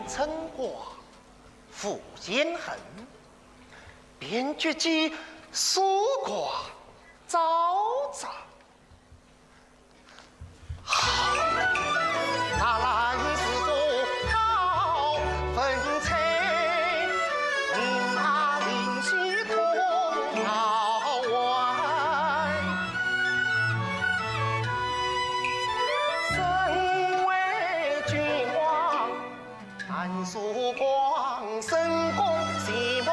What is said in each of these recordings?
春光，复兼恨，便觉其曙光昭昭。好，那兰是做好分寸，你那灵犀通好玩，身为君王，难曙光，神功西莫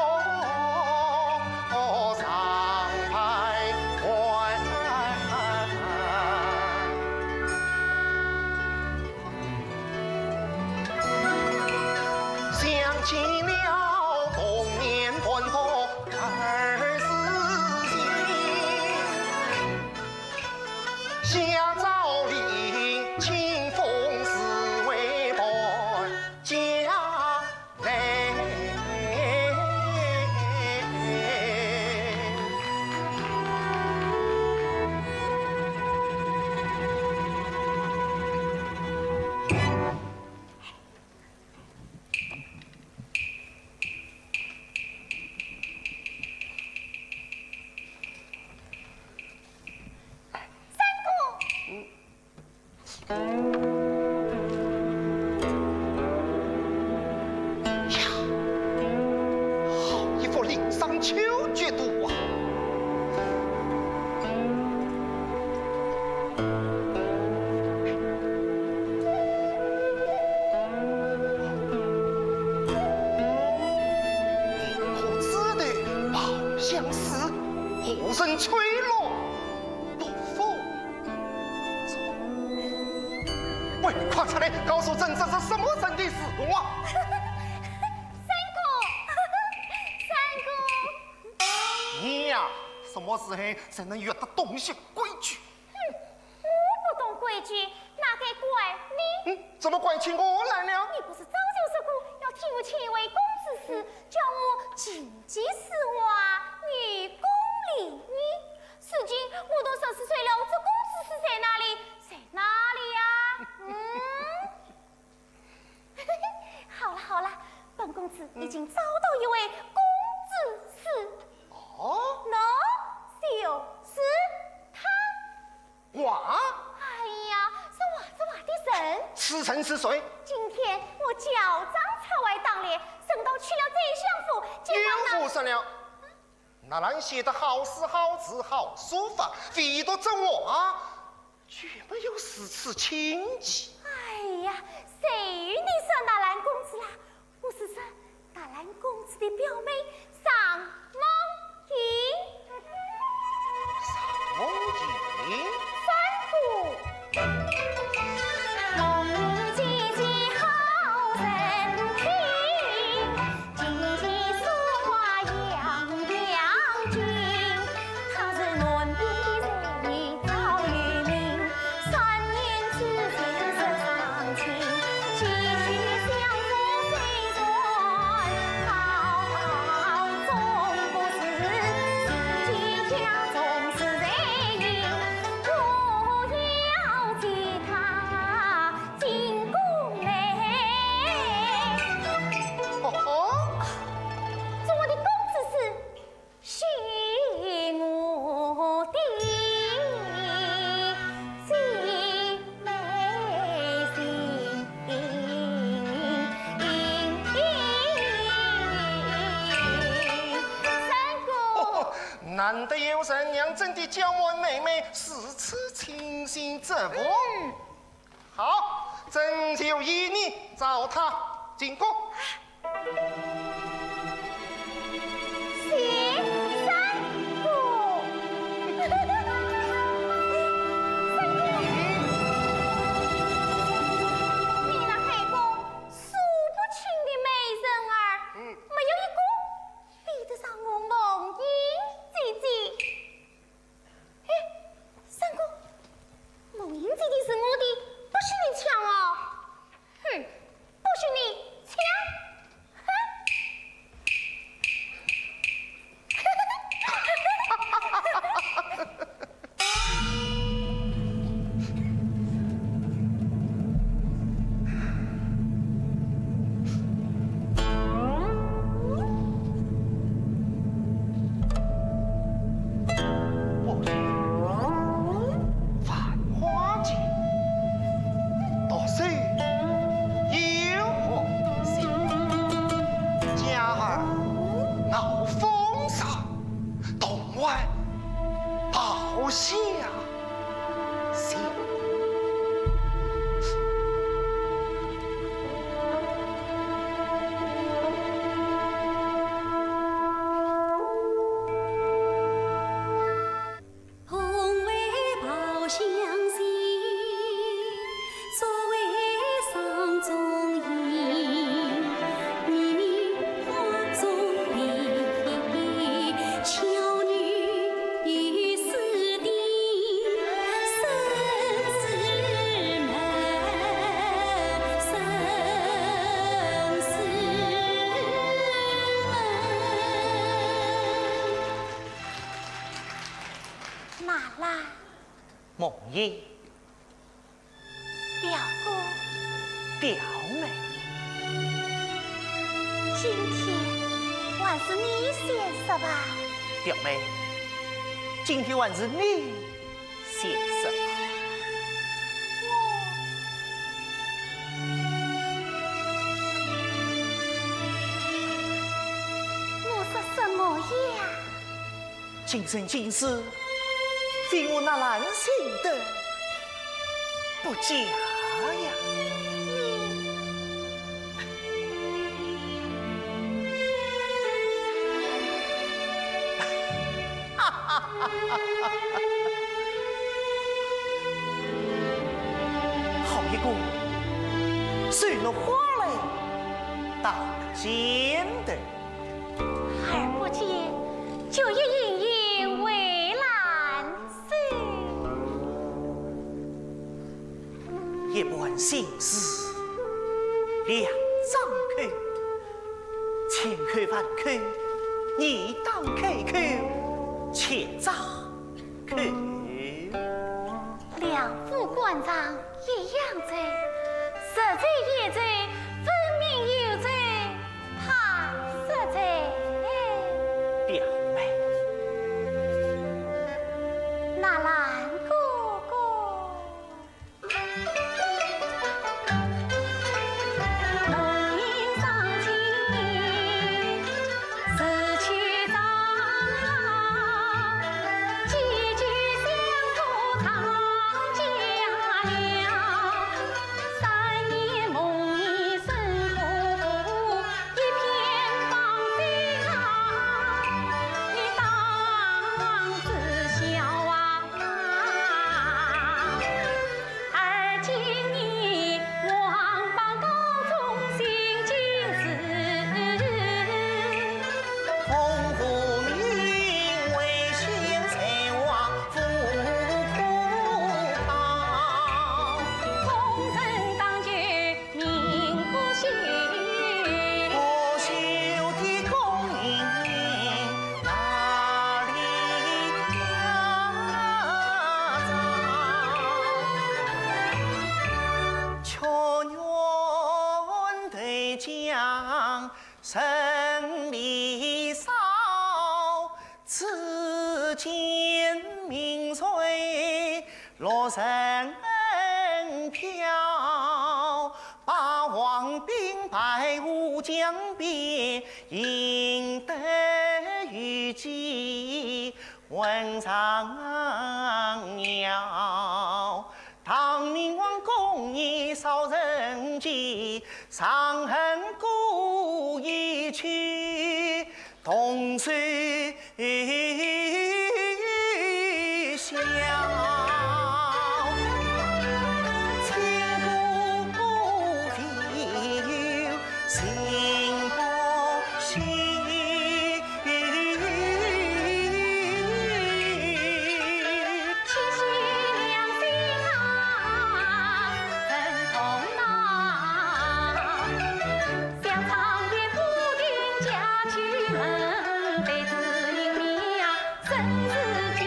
上徘徊。想起了童年团伙儿时情，下诏令清风侍卫伴家来。呀，好一副临上秋绝度啊！可知的抱相思，何人吹落不负？喂，快出来告诉朕，这是什么人的事啊？你呀，什么时候才能学得懂些规矩？我不懂规矩，哪该怪你？怎么怪起我来了？你不是早就说过要替我签为公之事，叫我谨记事话，于公理义。如今我都14岁了，这公之事在哪里？在哪里呀？好了好了，本公子已经找到一位公之士。哦，喏，就是他。哇，哎呀，是我的神！此臣是谁？今天我脚掌朝外当脸，升到去了这相府，有福神了。那人写的好诗好字好书法，唯独这我啊，绝没有诗词情迹。哎呀，谁与你说纳兰公子啦？我是说纳兰公子的表妹上梦婷。上梦婷，三姑。姐姐好人品，姐姐说话样样俊。她是嫩冰的才女早于明，3年之前是长情，继续相扶随传，好终不是自己家中是人因。我要替他进宫来。哦吼，做我的公子是许我的最美心。三姑。难得有人娘真的教我妹妹是此清新这不？好，朕就依你找她进宫。谢三姑。你那海公数不清的美人儿，没有一个比得上我梦英姐姐。哎，三姑，梦英姐姐是我的，不许你抢哦！哼，不许你抢！哼。想想。梦叶，表哥，表妹，今天还是你先说吧。表妹，今天还是你先说吧。我说什么呀？今生今世，非我那兰心的不假呀。好一个随那花来当先的，而不见就一隐隐为兰心，也不问心事，两张口，千口万口，你当开口，且张口。两副官章一样罪，实罪也罪，分明有罪，怕实罪。表妹，纳兰哥哥，梦萦上情，死去早，几句乡土唱家了。三年梦萦生苦，一片芳心啊，你当知晓啊。而今你王邦高中心经事，红拂明为先才王夫苦考，功成当就名不虚。不朽的功名哪里压造？却愿对将胜利扫，此间名垂落人飘，把王兵败吴江边，赢得虞姬问上鸟。唐明王公义扫人迹，伤痕故意去，同岁笑。千古非有心不虚。七夕两心啊，真痛恼。想长夜不定家去门，对子明了生死交。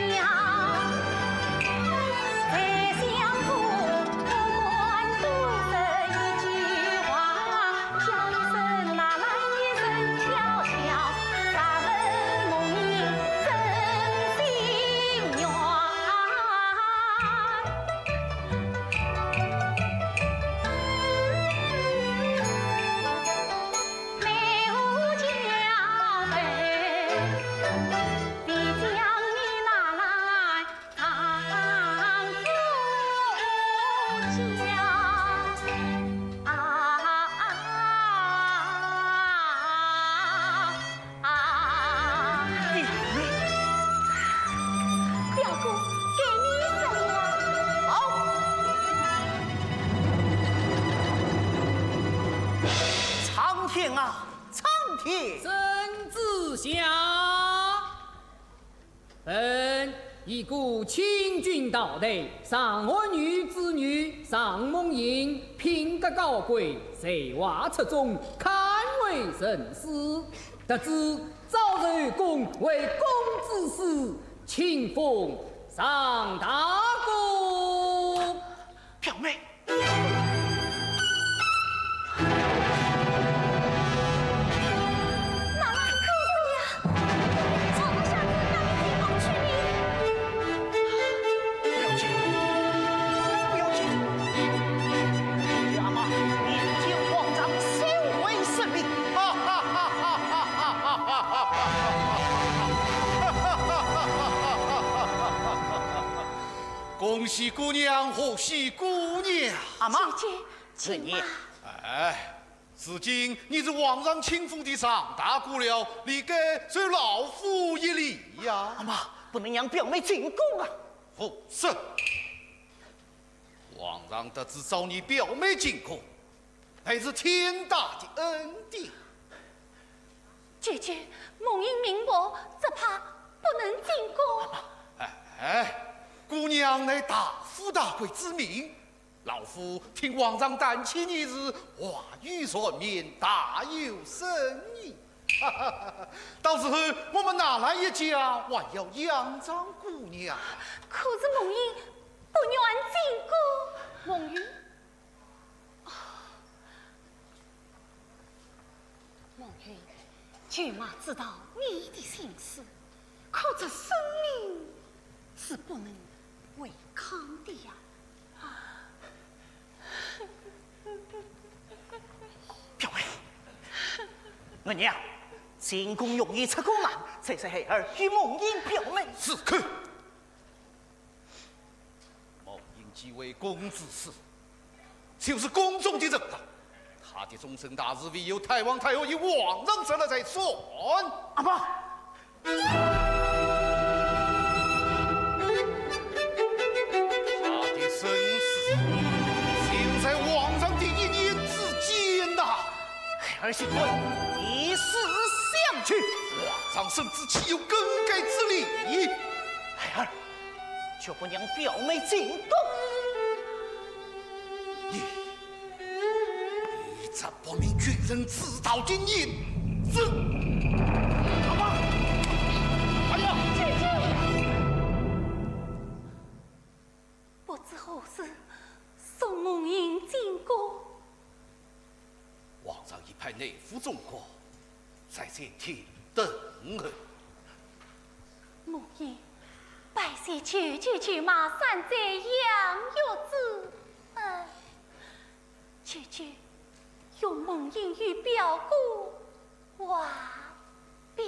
再相负不管多说一句话，叫一声哪来一声悄悄，咋问梦萦真心愿。梅屋交杯，必将你那令啊，苍天！曾子下，本一股清军到内，上儿女子女，上蒙引，品格高贵，才华出众，堪为人师。得知赵日公为公子嗣，请封上大公。表妹。恭喜姑娘，贺喜姑娘！阿妈，姐你，哎，如今你是皇上亲封的上大姑了，你该随老夫一礼呀！阿妈，不能让表妹进宫啊！是。皇上得知召你表妹进宫，乃是天大的恩典。姐姐，蒙因明伯，只怕不能进宫。哎。姑娘乃大富大贵之命，老夫听皇上担起你日，话语传绵，大有深意。到时候我们拿来一家，还要仰仗姑娘。可是蒙因不愿进宫。蒙云，蒙云，舅妈知道你的心思，可这生命是不能违抗的呀！表妹，我娘进宫容易出宫难，才是孩儿与梦英表妹。是可。梦英即为公子嗣，就是宫中的人了。他的终身大事，唯有太皇太后与皇上说了才算。阿妈。儿媳妇以死相去，皇上甚至岂有更改之理？孩儿，却不让表妹进宫。你这不明军人自导的引子！阿妈，哎呀，姐姐，不知何时送梦英进宫。皇上已派内府总管在前厅等候。梦英，百岁舅妈山在养育之恩，舅用梦英与表姑话别。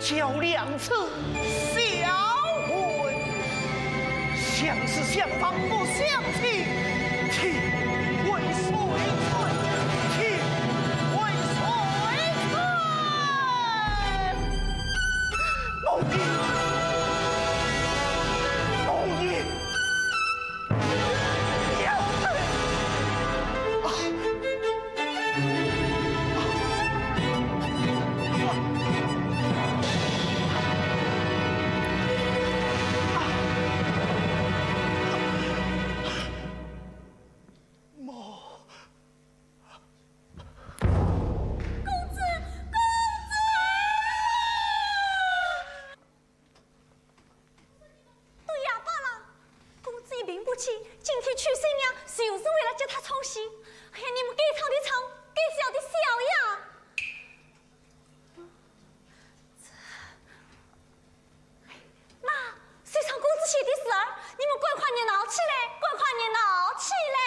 交两次销魂，相识相防不相弃，情为水存，情为水存。奴婢，奴婢，要得！娶新娘就是为了叫她操心。哎呀，你们该吵的吵，该笑的笑呀。那谁唱公子写的事儿，你们快快的闹起来，快快的闹起来。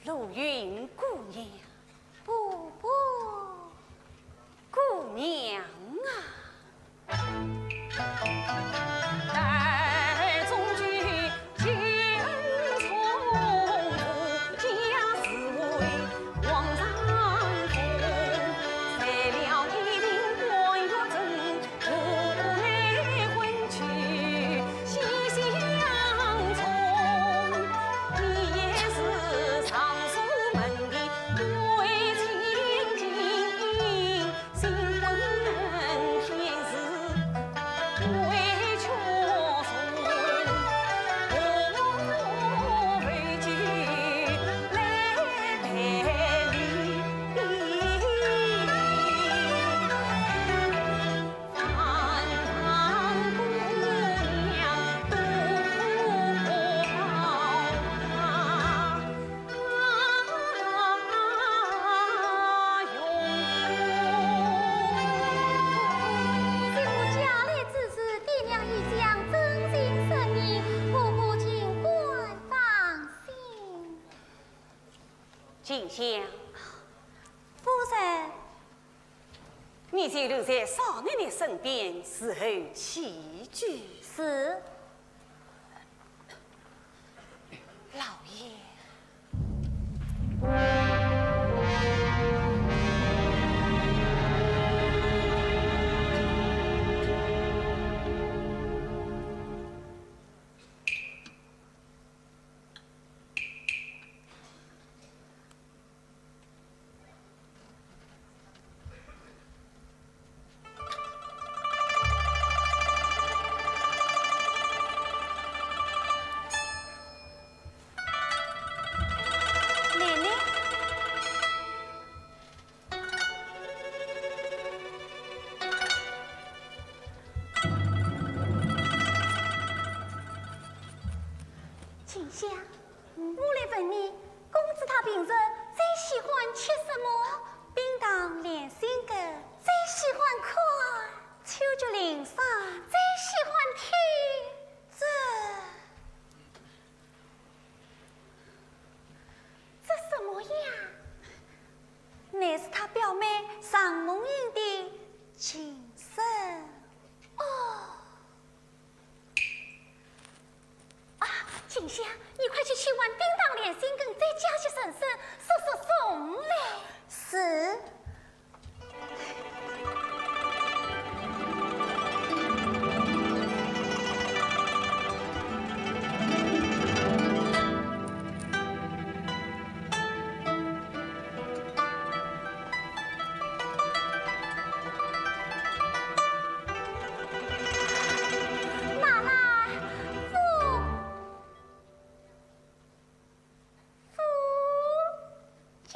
陆云姑娘，不，姑娘啊，待中举见从父，家事为皇上负，裁了一名官约证，无奈婚娶喜相从，你也是常书门的为亲近，新婚天时为确送，我为君来陪你。堂堂姑娘多媳妇家里之事，爹娘一向真心诚意，婆婆尽管放心。静香，夫人，你就留在少奶奶身边伺候起居。是老爷，奶奶，静香，我来问你，公子他平时最喜欢吃什么？冰糖莲心糕，最喜欢看秋菊林上，最喜欢听这什么呀？乃是他表妹尚梦莹的琴声。哦，啊，静香，你快去取碗冰糖莲心羹，再加些神参，送来。是。拿来，夫君。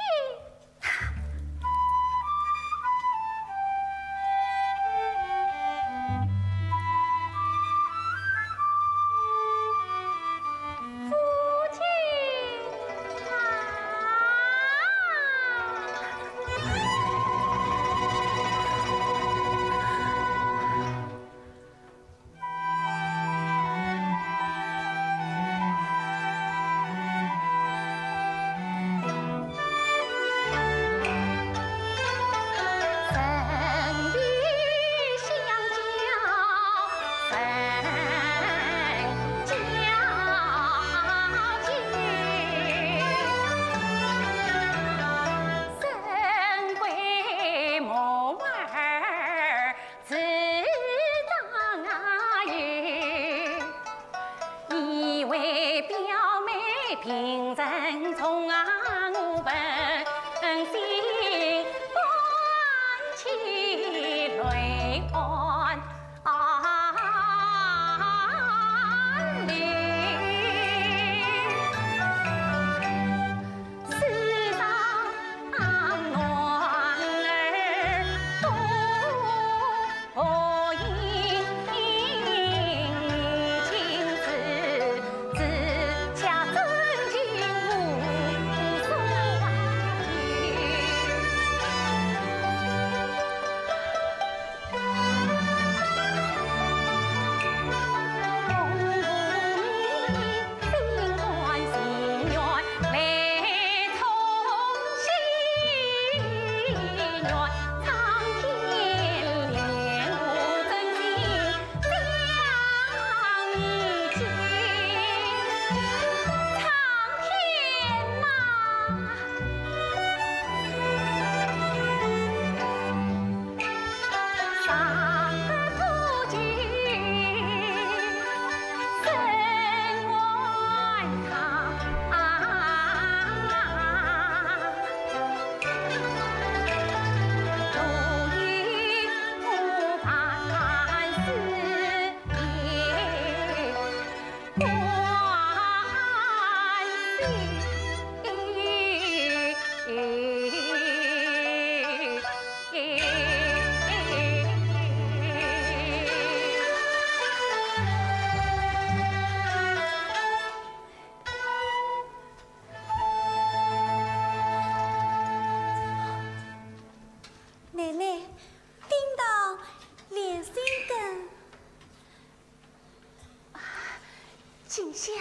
静香，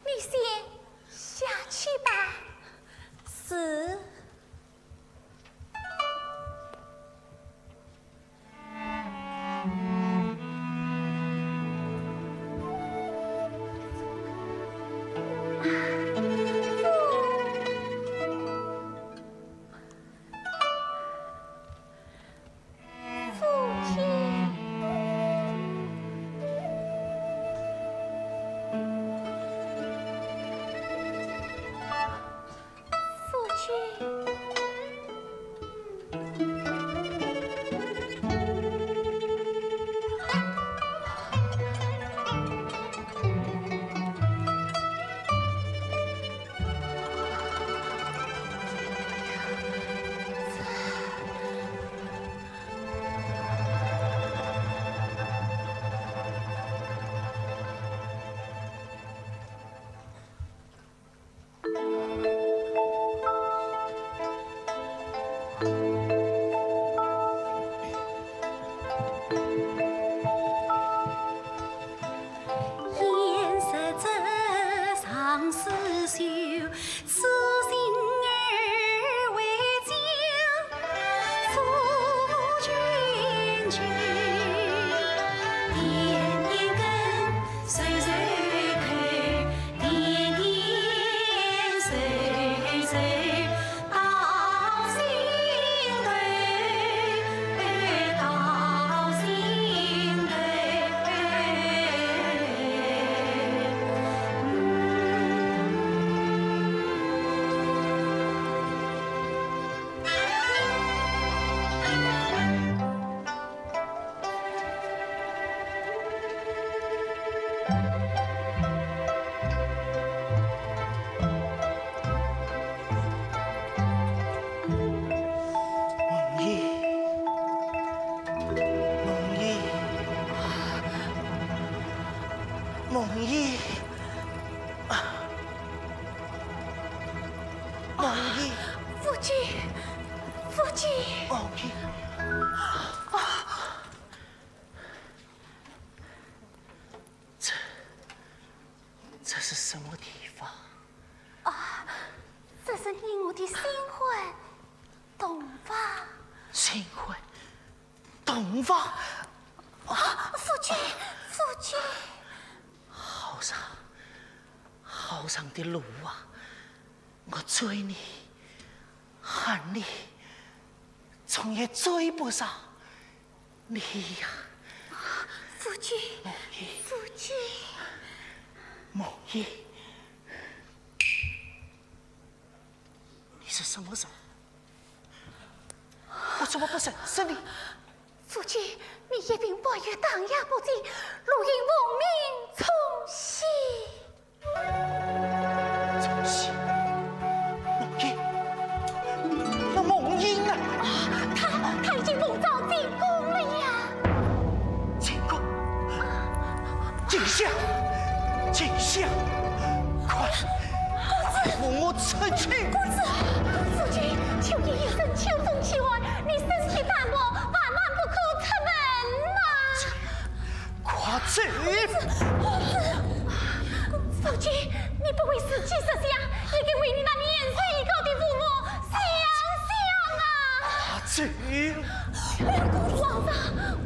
你先下去吧。是。这是什么地方？啊，这是你我的新婚洞房。新婚洞房？夫君，君，好长的路啊，我追你，喊你，总也追不上你呀。夫君，夫君，梦怡，你是什么人？我怎么不认识你？夫君，你一并白月荡漾不尽，如因亡命从西。从西，梦怡，那梦怡呢？他已经奉诏进宫了呀！进宫，静香，静香，快扶我出去！夫君，秋夜已深，秋风起晚，你身体单薄，万万不可出门呐！快走！夫君，你不为死气设想，也该为你那年岁已高的父母想想啊！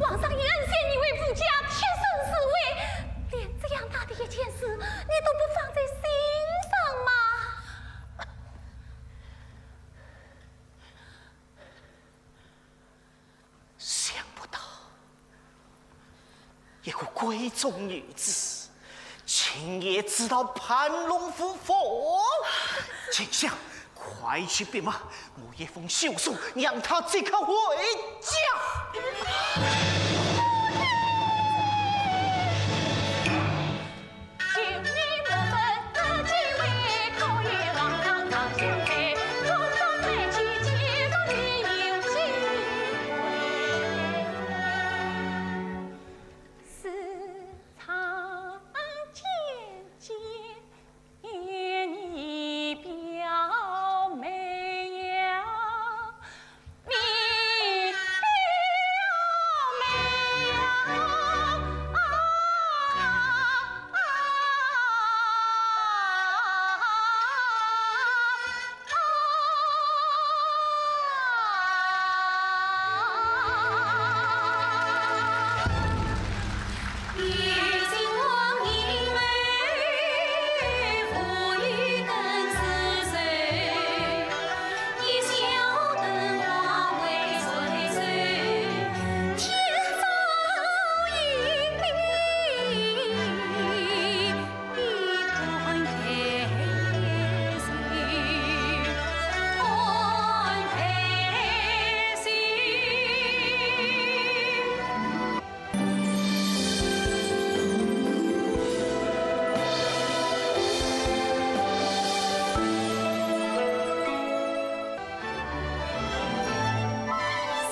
皇上已恩显你为夫家贴身侍卫，连这样大的一件事，你都不放在心上吗？想不到，一个闺中女子，竟也知道盘龙伏凤。静香，快去禀马，我一封休书，让他即刻回家。就你不分得几位，口语王堂堂秀才，空中来去皆当你有机会。时常见见你表妹呀，你表妹呀。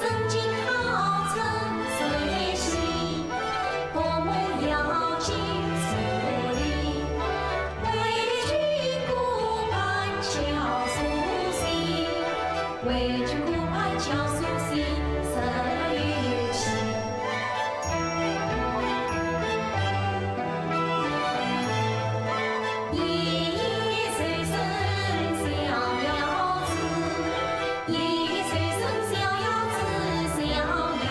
曾经好曾随行，伯母要进府里，为君顾盼教苏醒，为君顾盼教苏醒，生于情。一岁生逍遥子，一岁生逍遥子，逍遥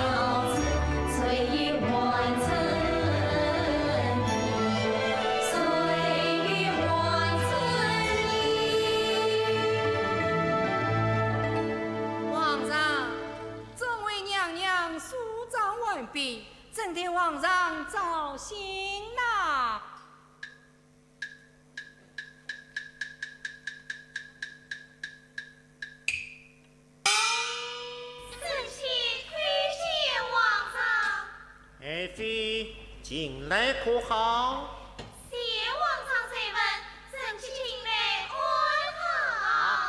子岁月完成你，岁月完成你。皇上，众位娘娘梳妆完毕，正替皇上照新啦。慈禧推谢皇上，爱妃近来可好？谢皇上垂问，臣妾近来安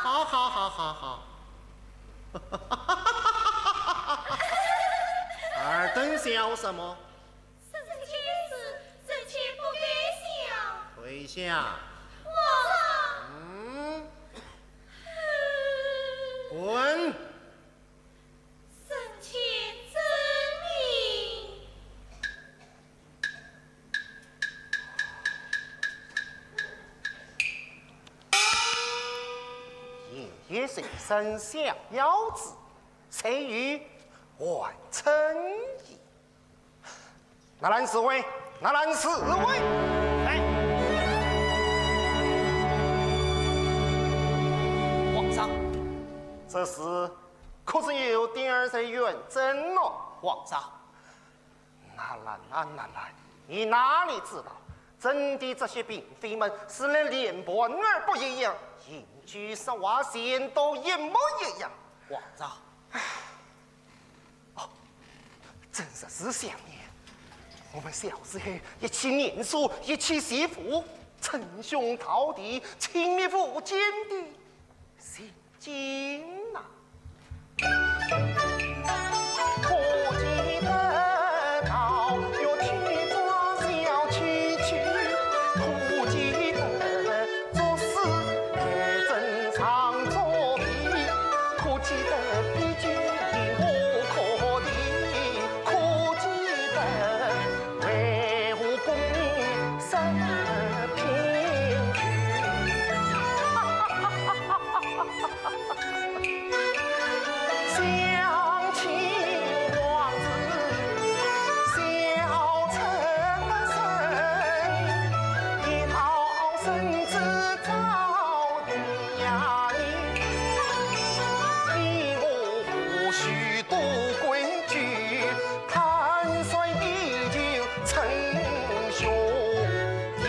好。好。二等笑什么？这件事，臣妾不该想。退下。皇上，滚！臣妾遵命。夜岁生逍遥子，谁与完成矣？那兰侍卫，那兰侍卫，来，皇上，这事可是有点儿在远征哦。皇上，那兰，你哪里知道，朕的这些嫔妃们是连般儿不一样，引居十花仙都一模一样。皇上，真是想念我们小时候一起念书，一起习武，称兄道弟，亲密无间的心经呐。可记得到有去做小蛐蛐，可记得做事还正常作弊，可记得比君无可敌，可记得为吾功名生平居。想起往事，笑成声，一道生子早的呀你我无需多规矩，坦率已经称兄弟。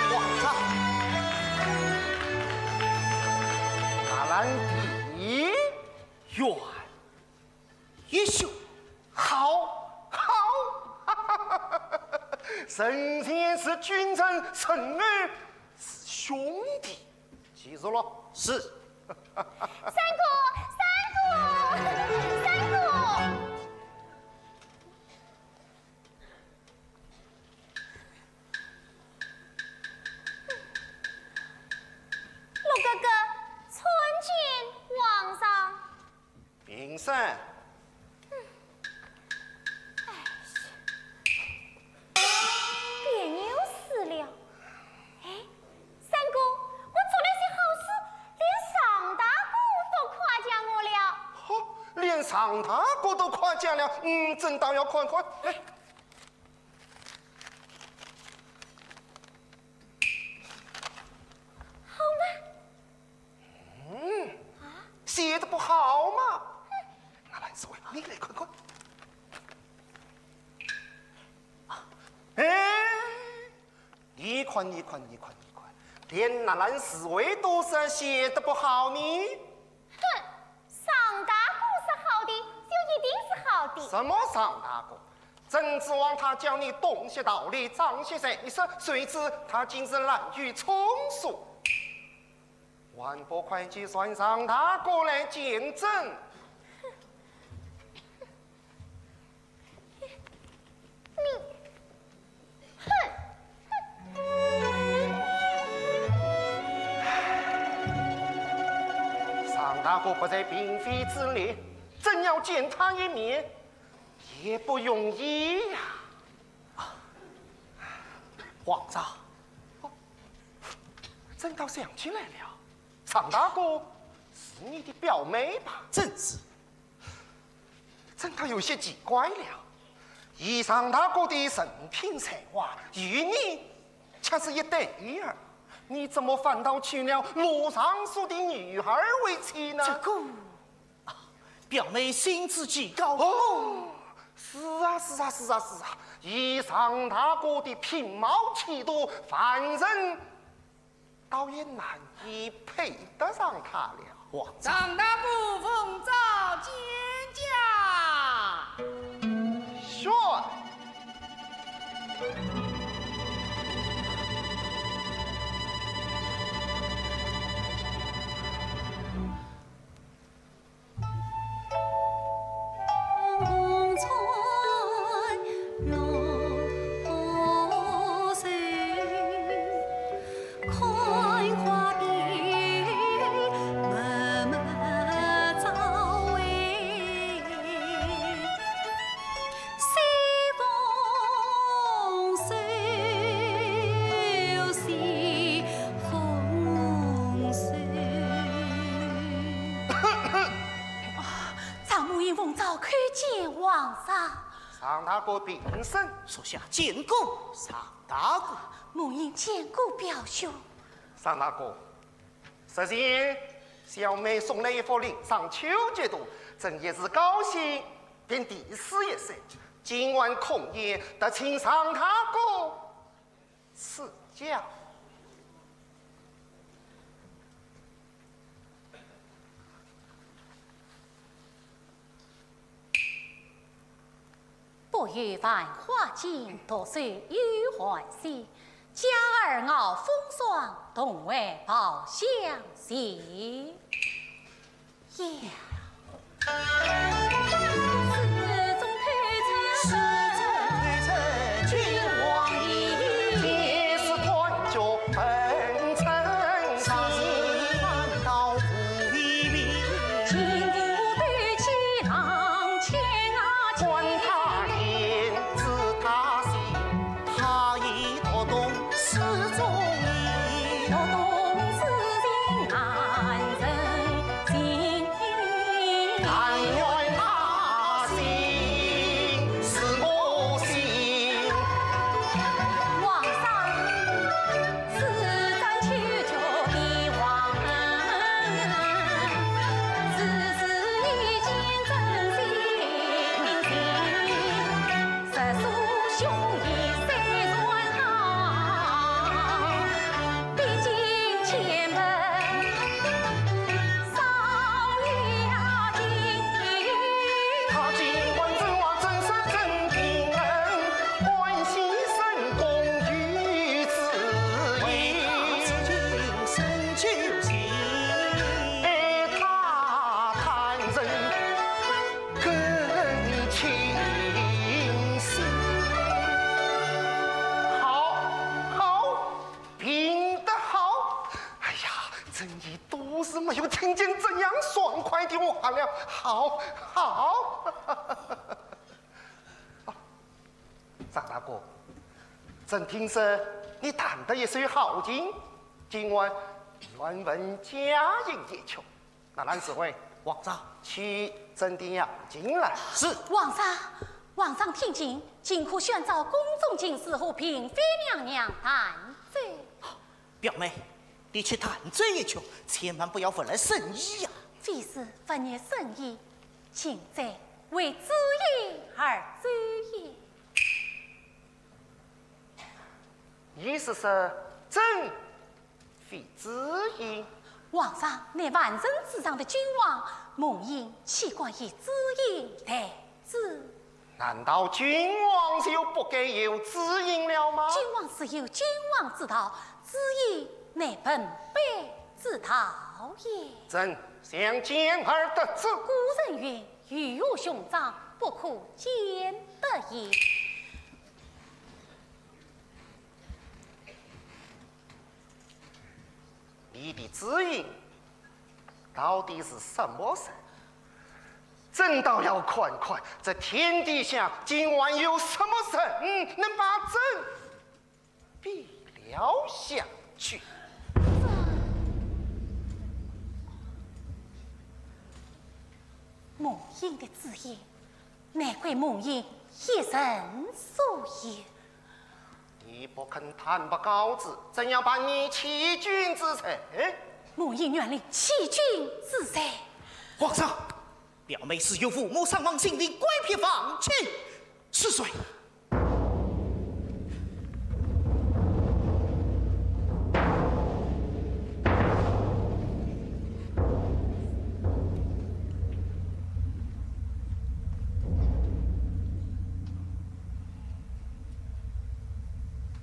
皇上，那兰弟愿一宿。好，神仙是君臣，臣儿是兄弟，记住了。是。三姑，陆哥哥，参见皇上。平生别扭死了。哎，三姑，我做了些好事，连尚大姑都夸奖我了。连尚大哥都夸奖了，朕倒要看看。来，好吗？写的不好嘛？那兰侍卫，你来看看。哎，你看，连那兰侍卫都是写的不好呢。哼，尚大姑是好的，就一定是好的。什么尚大哥？朕指望他教你懂些道理，长些知识，谁知他竟是滥竽充数。万不快计算尚大哥来见朕。尚大哥不在嫔妃之列，朕要见他一面，也不容易呀。皇上，朕倒想起来了，尚大哥是你的表妹吧？正是。朕倒有些奇怪了，以尚大哥的人品才华，与你恰是一对儿，你怎么反倒娶了罗尚书的女儿为妻呢？这个表妹心智极高。哦，是啊，以尚大哥的品貌气度，凡人倒也难以配得上他了。皇上，尚大姑奉诏见驾。选。红川落水，开花边默默早为让母婴奉诏去见皇上。上大哥平身，属下见过上大哥。母婴见过表兄。上大哥，实现小妹送来一幅临上秋节图，朕也是高兴，便第四一声，今晚空宴得请上大哥赐教。不遇繁花尽，多岁有欢喜。家儿傲风霜，同为报相惜。呀，寺中推陈，君王意，皆是团结奔城西，反倒无一理。金鼓对起郎前啊，管他言知他心，他已读懂诗中意，要懂此情难人心。但愿他心是我心。皇上，此战秋秋的王恩，此事已经真心心，实属兄弟谁算好？毕竟前门少了金。他尽管真话真是真平恩，关心神功于子为他此意。情深究竟。爱他贪人更倾心。好，评得好。哎呀，朕已多时没有听见这样爽快的话了。好。张大哥，朕听说你弹得也是好劲，今晚愿闻佳音夜曲。那蓝侍卫，皇上，去朕的养进来。是皇上听进，今可宣召宫中进士和嫔妃娘娘弹奏。表妹，你去弹奏一曲，千万不要分来生意呀。非是分业生意，请在为子意而奏也。意思是朕非子意。皇上乃万人之上的君王，梦应岂管以子意待之？难道君王就不该有指引了吗？君王是有君王之道，子意乃本辈之道也。朕想见而得之。古人云：“鱼有兄长，不可兼得也。”你的指引到底是什么事？朕倒要看看，这天底下今晚有什么人能把朕比了下去？梦莺的字眼，难怪梦莺一人所言。你不肯坦白告知，怎样办你欺君之罪？梦莺原令欺君之罪。皇上，表妹是有父母丧亡心灵，乖僻放弃，是谁？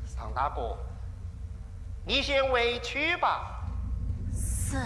尚大哥，你先回去吧。是。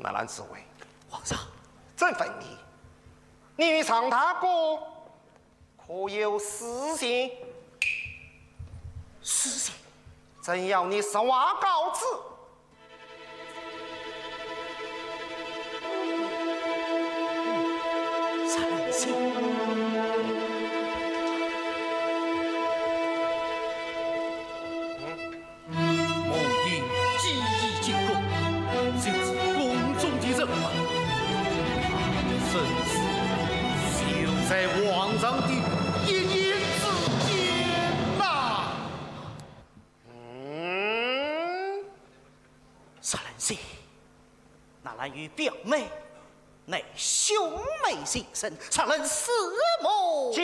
纳兰侍卫，皇上，朕问你，女上大哥可有私信？私信，真要你实话告知。臣信。某因技艺精工，深知宫中的人马，他生死就在皇上的一念之间呐！杀人信，那来与表妹，乃兄妹心声，杀人四目。讲，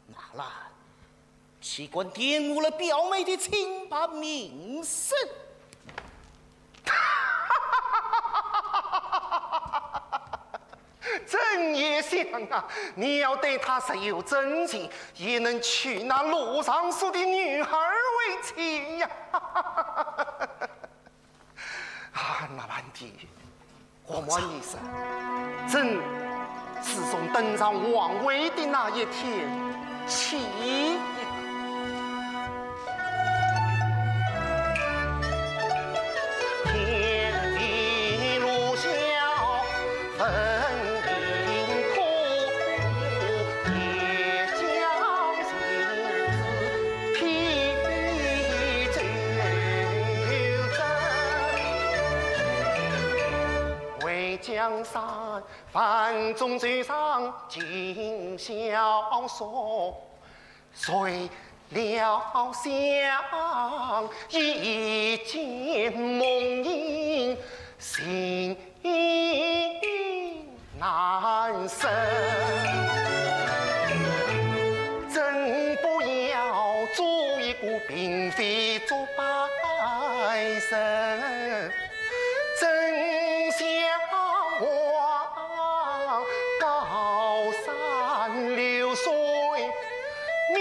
那来，岂管玷污了表妹的清白名声？朕也想啊，你要对他实有真情，也能娶那陆尚书的女儿为妻呀！啊，那万弟，我问一声，朕自从登上王位的那一天起，天地路小，分阴苦，也将心思披周正，为江山繁中最上尽萧索，谁料想一见梦萦，心难生。朕不要做一个嫔妃做百姓，真向往高山流水。你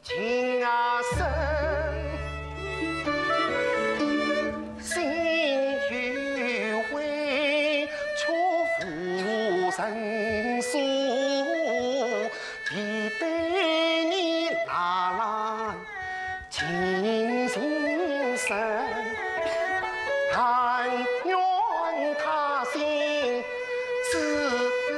情啊深，心与味出浮生疏，必对你那兰情心深，但愿他心知冤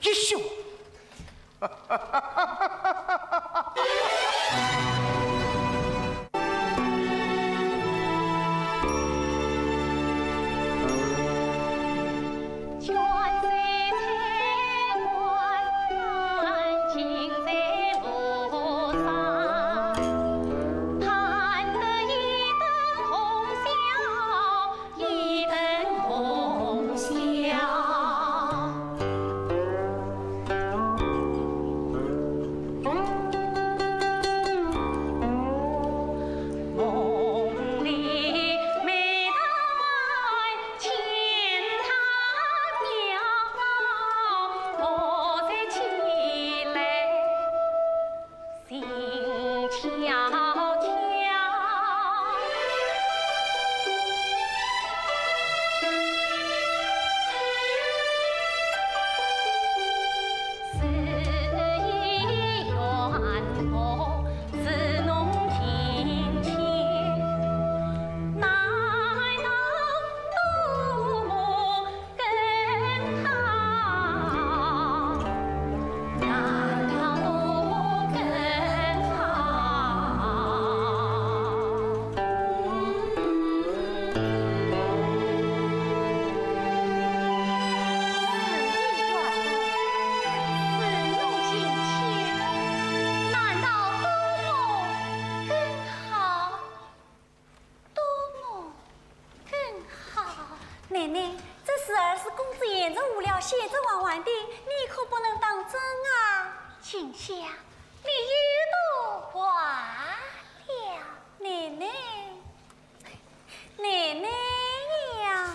一宿。话完的，你可不能当真啊！秦香，你有多话了？奶奶，奶奶呀！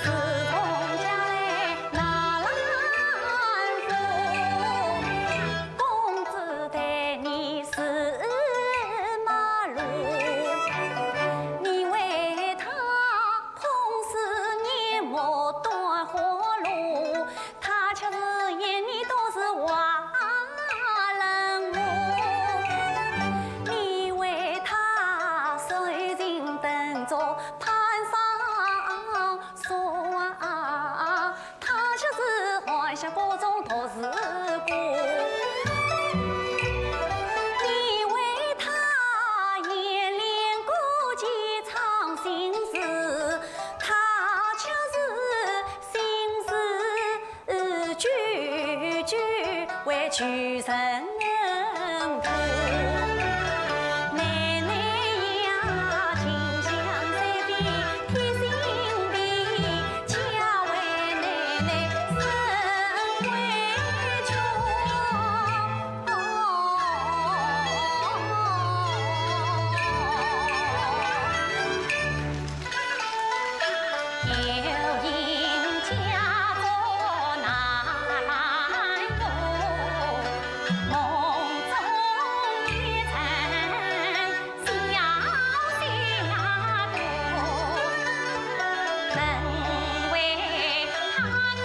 自从家来那兰府，公子带你四马路，你为他碰死年末断活路，他却是眼里都是瓦冷屋，你为他受尽等着攀上树啊，他却是幻想各种读事故。你为他演练歌姬唱心事，他却是心事句句为屈臣妇。奶奶呀，秦香这边贴心地，恰为奶奶生委屈。有因家国难有，梦中一程小下多，能为他哭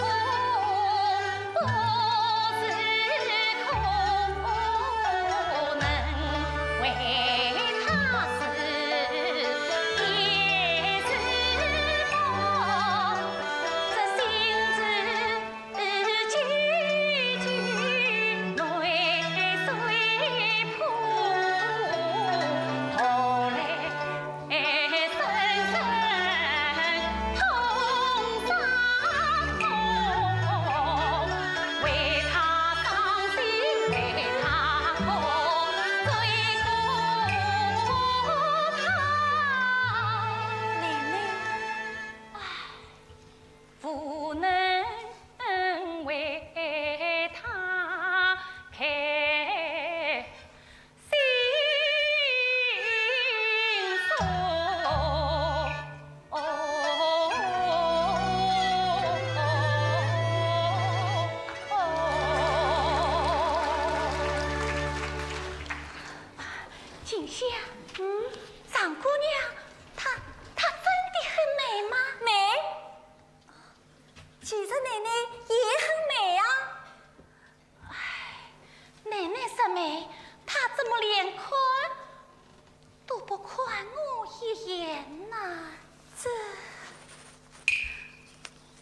不是哭，能为他死也是梦。这心知句句泪水扑，后来深深痛伤痛，为他伤心，为他哭，最苦他。奶奶，不能为他开心秦香，长姑娘，她真的很美吗？美，其实奶奶也很美啊。奶奶说美，她这么连看都不看我一眼呐。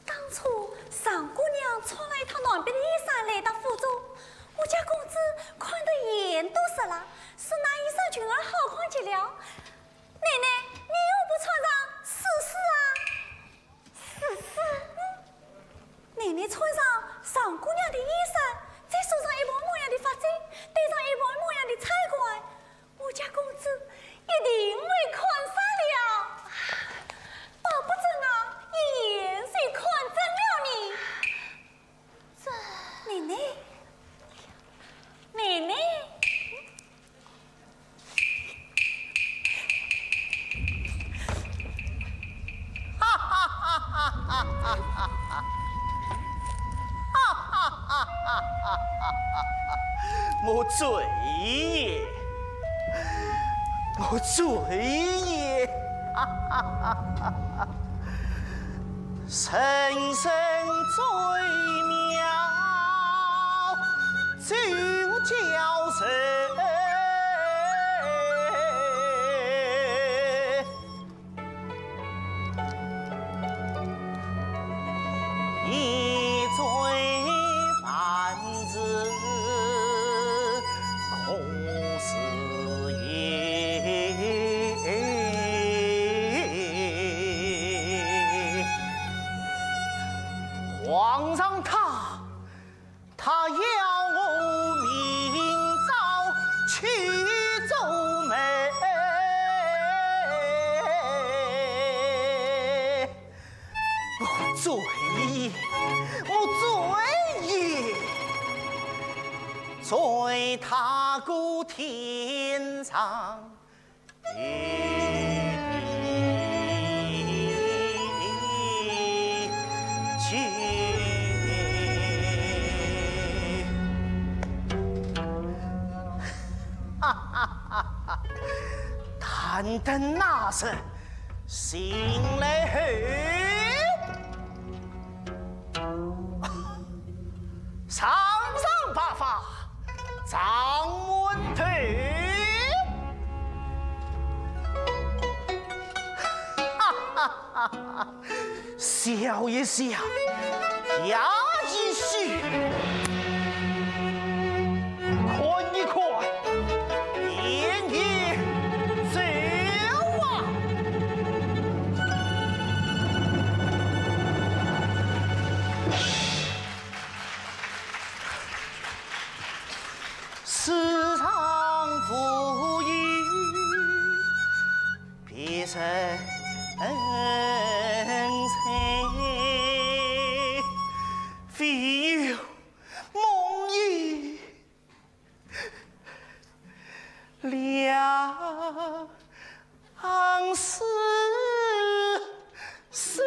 当初上姑娘穿了一套暖白的衣裳来到府中，我家公子看得眼都湿了，说那衣裳裙儿好看极了。奶奶，你又不穿上试试啊？试试？奶奶穿上上姑娘的衣裳，再梳上一模模样的发簪，戴上一模模样的彩冠，我家公子一定会看上了。保不准啊，一眼就看中了你。奶奶，奶奶，我罪也，我罪也，深深罪苗就叫神。一罪犯子空死也，皇上他要我明早去奏门，我罪随他故天长与地久。但等那时醒来后，上上八法掌门腿，笑一笑，牙一续，看一看，言一走啊！世上富裕，别人非有梦呓两世事。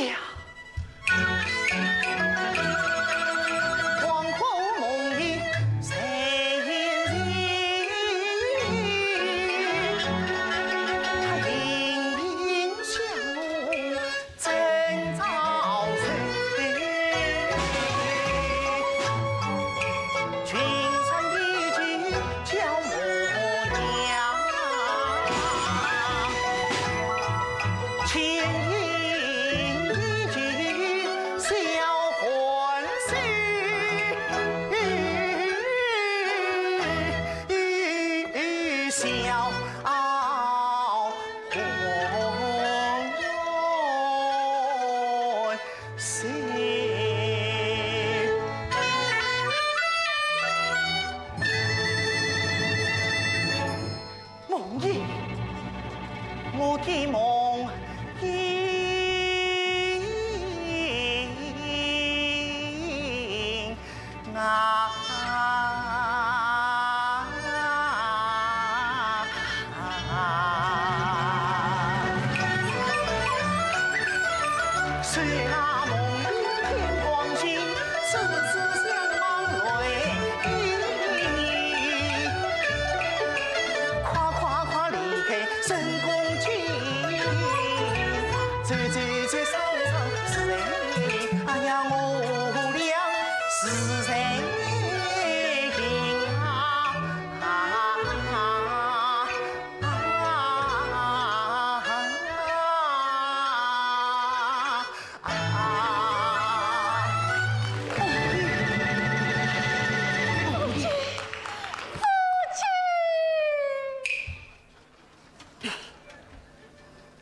呀！恍惚梦里谁人？他隐隐向我正遭罪。君上一句叫我娘，千我的梦萦啊！虽那梦里天光晴，世事相茫泪滴，夸夸离开深宫境，这伤是谁？哎呀，我俩是谁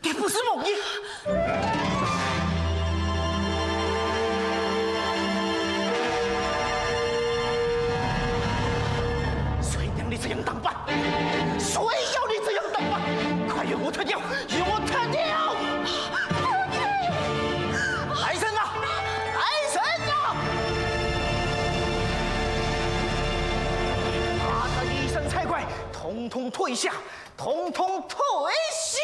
你不是梦呓。谁让你这样当扮？谁要你这样当扮？快与我脱掉！与我脱掉！来人啊！来人啊！把他一身才怪，统统退下！统统退下！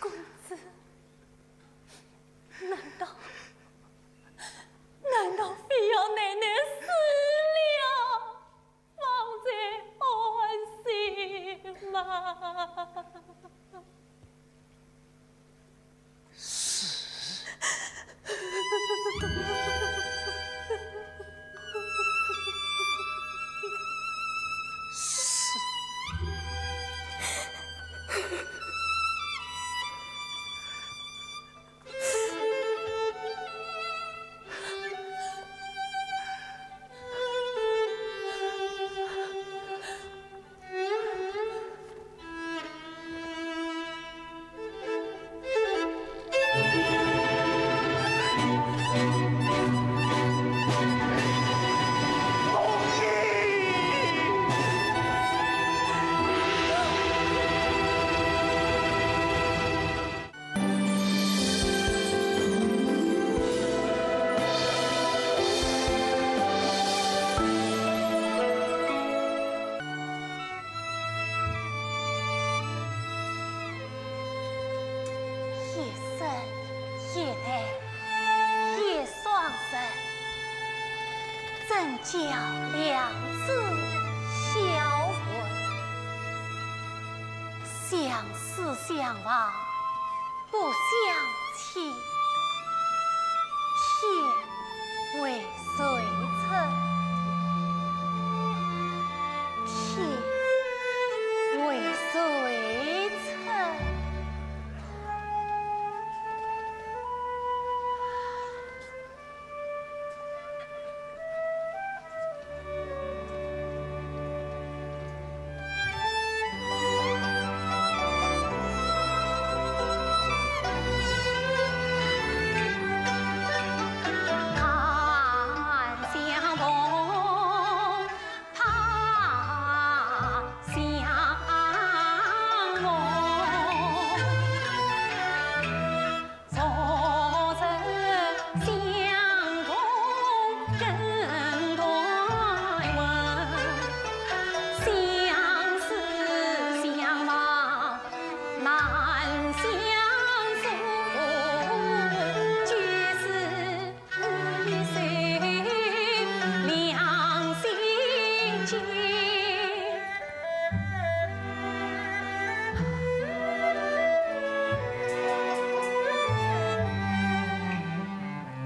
公子，难道非要奶奶死了，方才安心吗？叫两字销魂，相思相望不相弃，天为谁测？天为谁测？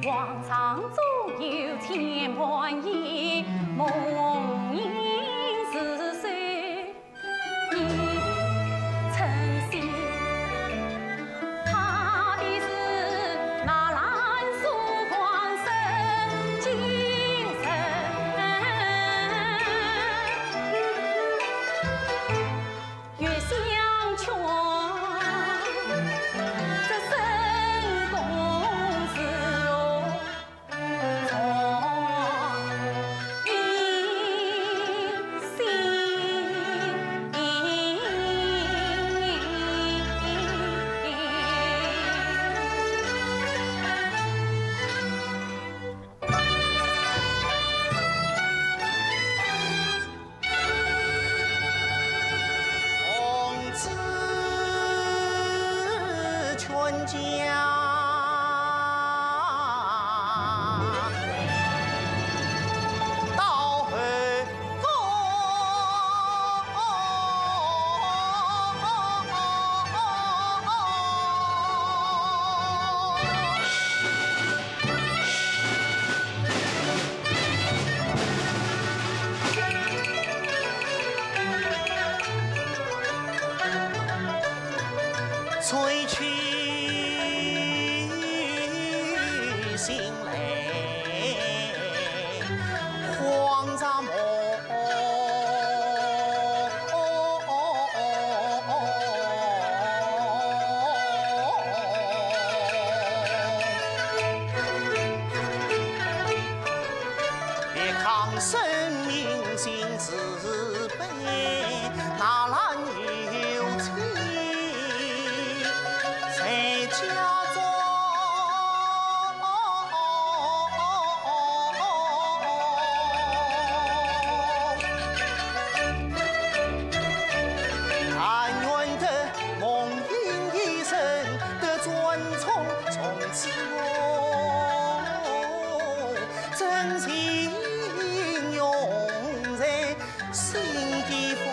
皇上纵有千般言，梦萦似水，你称心。他的是那蓝素光生精神，越相劝。吹去心泪，慌张梦。别抗生命心自悲，哪兰有情？谁家中真情永在心底风。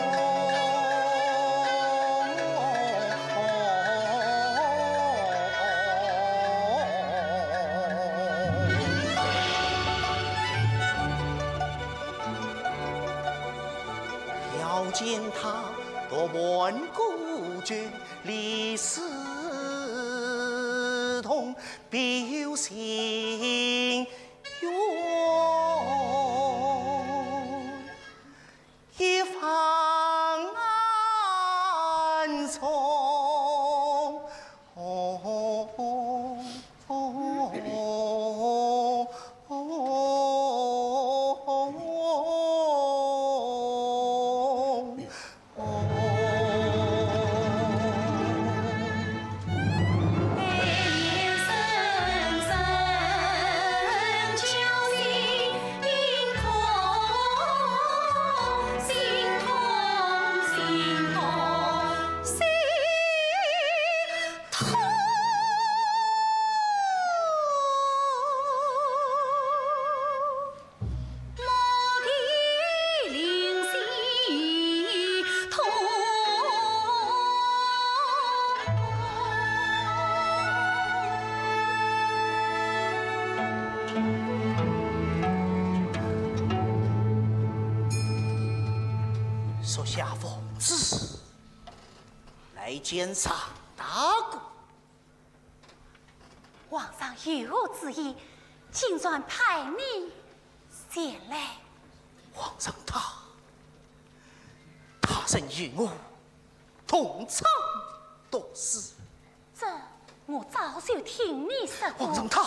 要见他，多闻故绝，离丝同，必有心愿。一方安从。属下奉旨来监察大官。皇上有何旨意，请转派你前来。皇上他曾与我同场斗死。这我早就听你说过。皇上他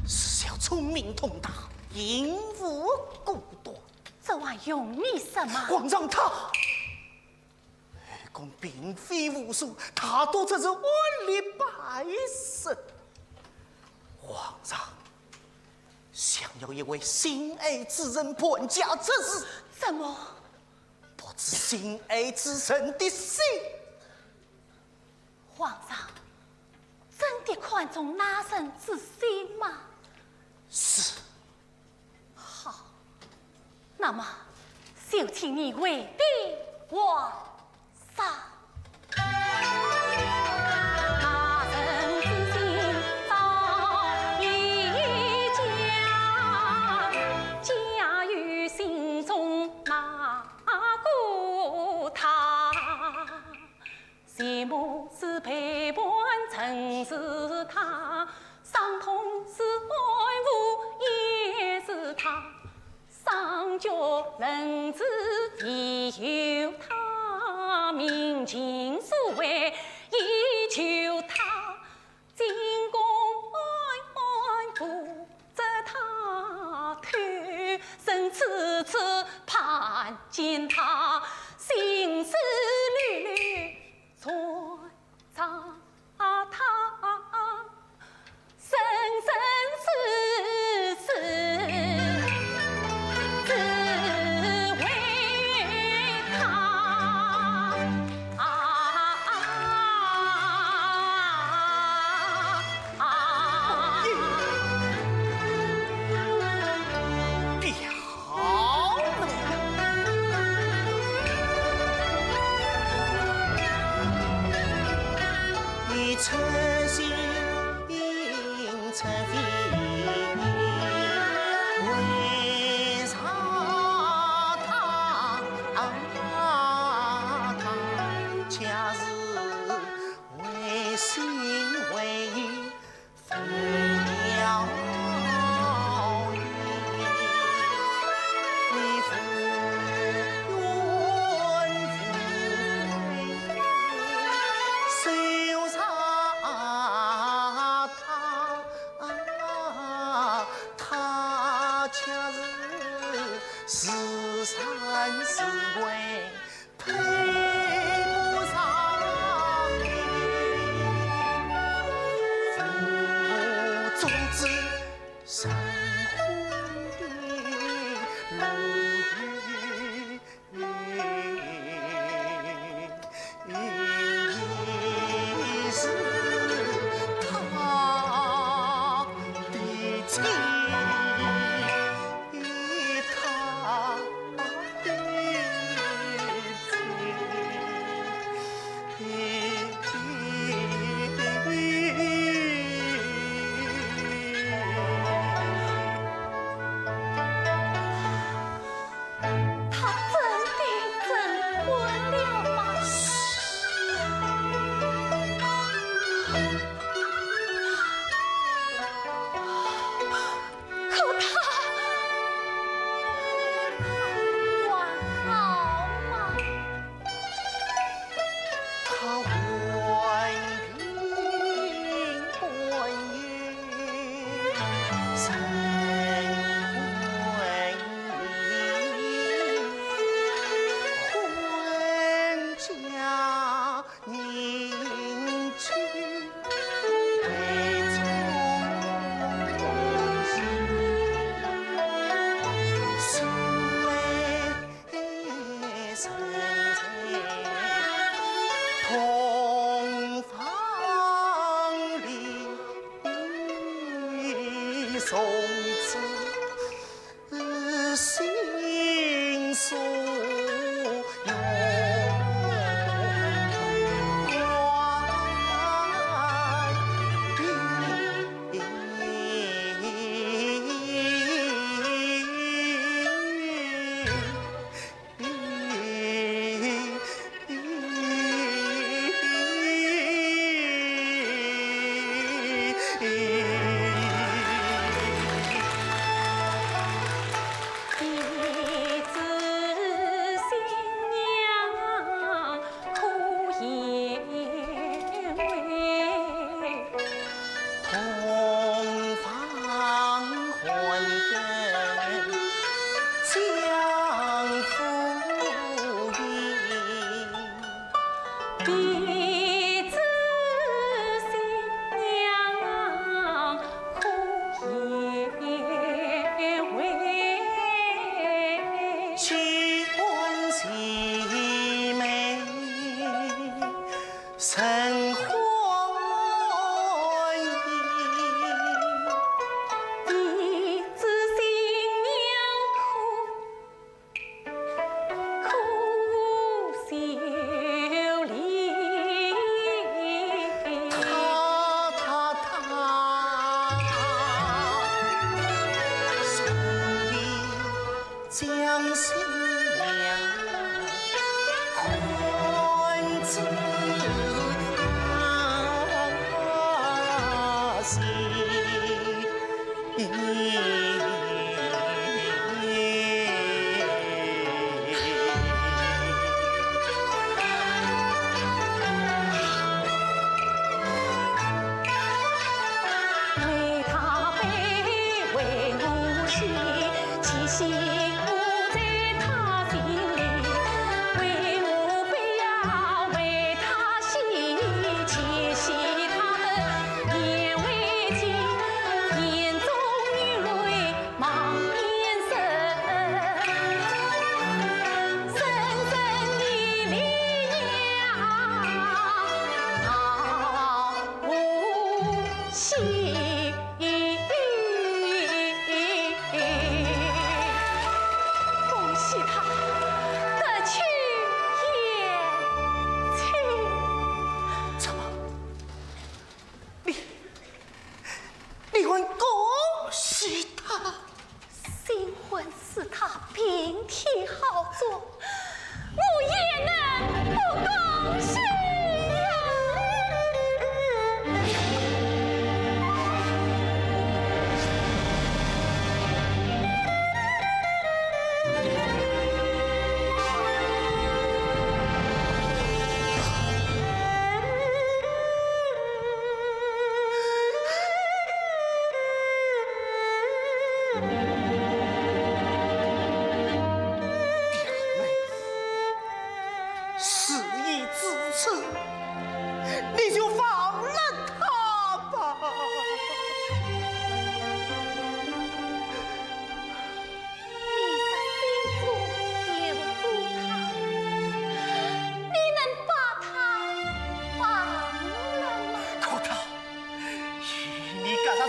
是小聪明通达，因无果断。这还用你什么？皇上他，公并非无术，他都只是万里百胜。皇上想要一位心爱之人判家之事，怎么？不知心爱之人的心。皇上真的看重那人之心吗？是。好，那么就请你为帝皇上。那人之心早已家于心中那顾他。羡慕是陪伴，曾是他；伤痛是爱护，也是他；上交人质亦有他；明镜所为亦求他；进宫安顾着他；推身次次盼见他；心思缕缕存在他，生生世世只为他。晨曦映晨飞，为啥他假日为心为意分了离，为夫怨妇受伤。恰是三四位配不上你，父种子生活如雨，是他的情。从此心所永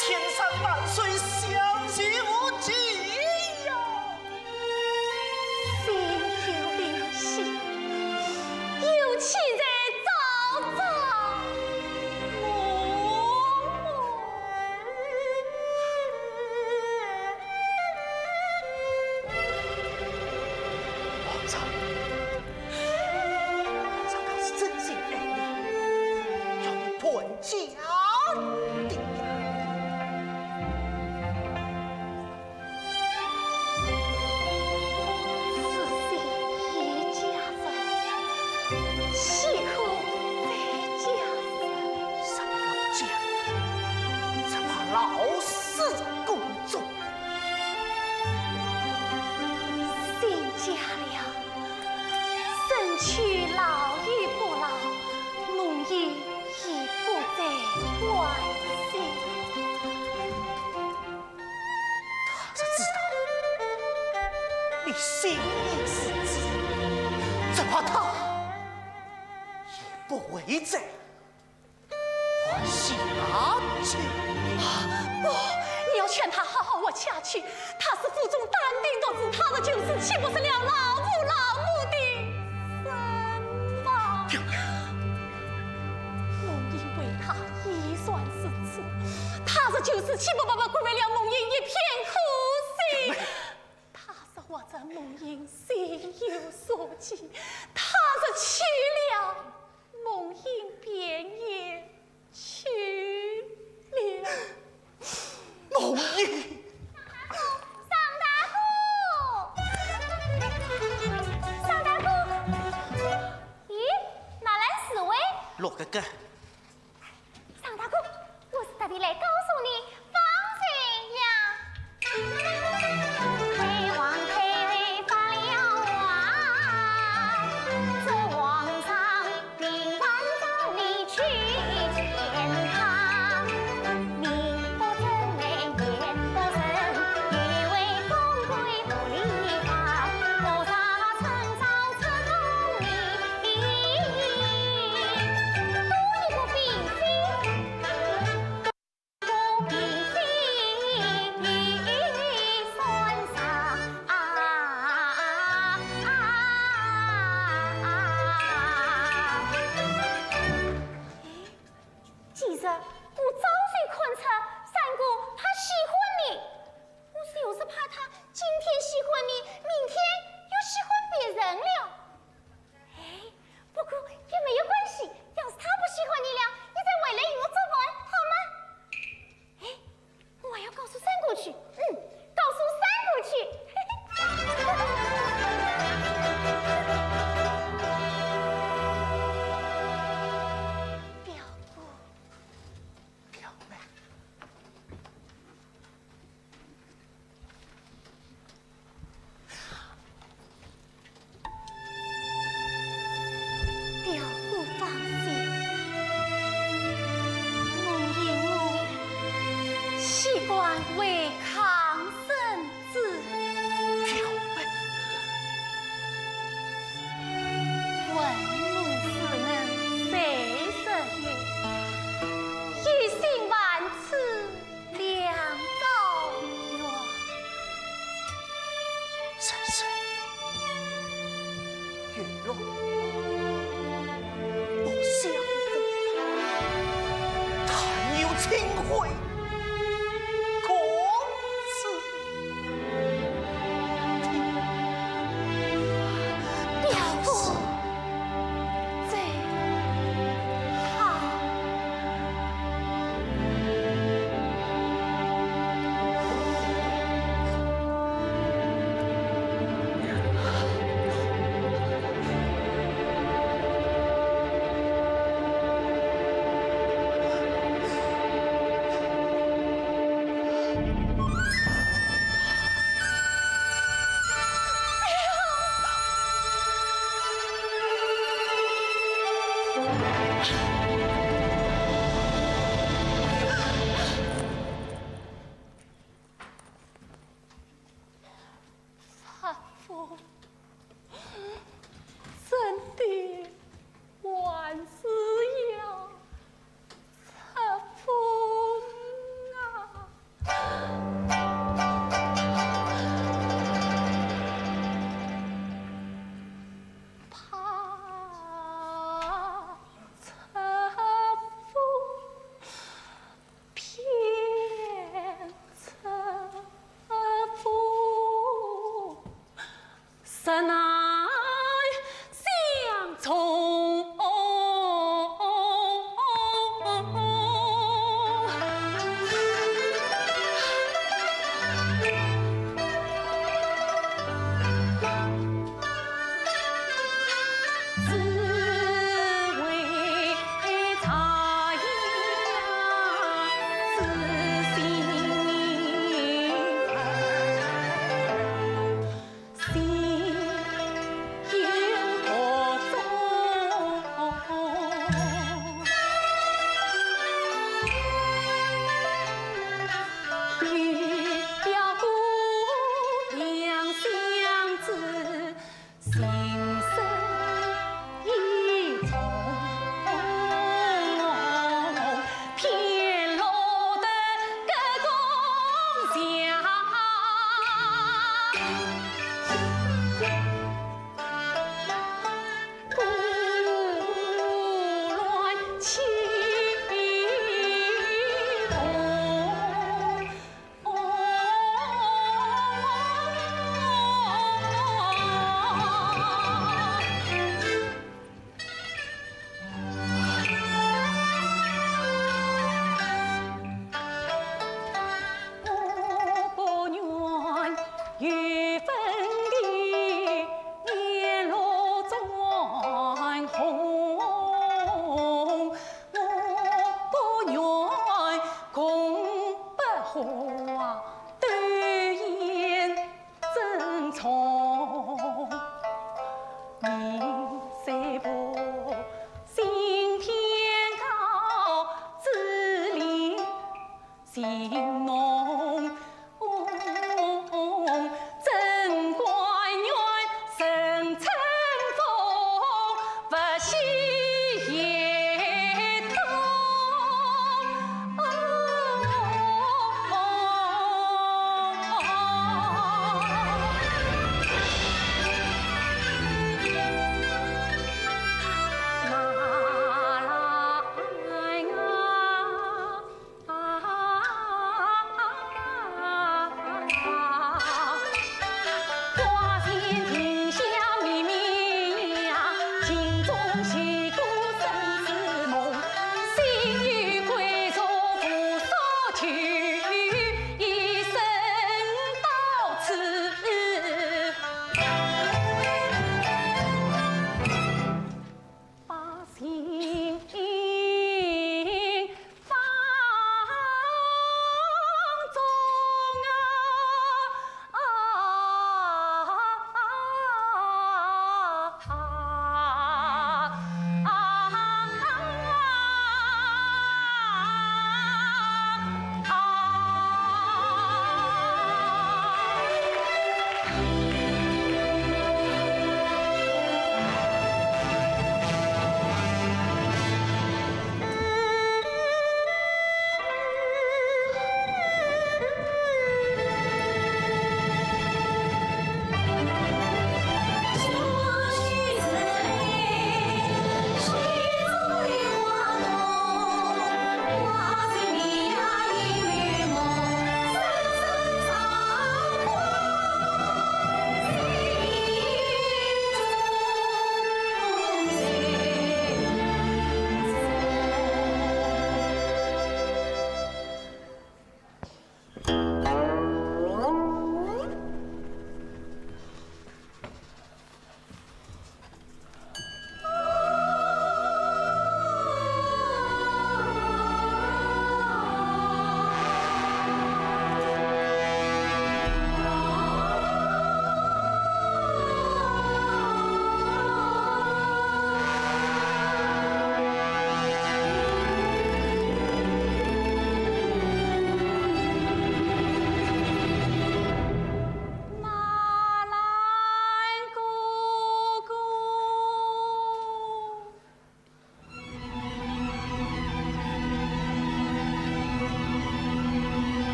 千山万水相许无尽。的心意是子，只怕他也不为这，我下去。不，你要劝他好好活下去。他是腹中担定都是他的，就是岂不是了老父老母的身法？梦英为他已算是此，他是就是岂不把归为了梦英一片苦心？他是活着梦英心有所寄，他是去了梦英便也去了。梦英，上大哥，咦，哪来侍卫？罗哥哥，上大哥，我是特地来告诉你，放心呀。黑王黑发了啊，这皇上明晚找你去见他，名不正言不正，以为公规不立法，谋杀陈昭出宫里，多一个嫔妃。不必算上其实我早就看出三哥他喜欢你，我就是怕他今天喜欢你，明天又喜欢别人了。不过也没有关系，要是他不喜欢你了，你再回来与我作伴，好吗？我要告诉三哥去，告诉三哥去。表姑，表妹，表姑放心，梦英我习惯为抗生子。表妹，文武只能谁十月，一心万次两造缘。三岁，月落不相负，但有情慧，公子表姑，最好。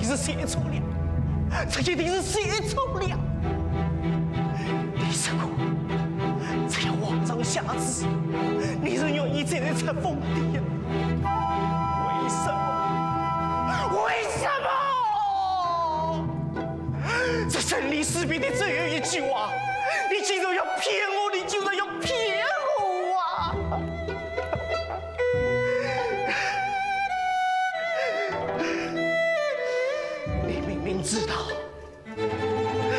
是写错了，这一定是写错了。李师公，只要皇上下旨，你仍愿意这样才封地呀？为什么？为什么？这生离死别的最后一句话，你竟然要骗我！你竟然要骗我啊！ 知道，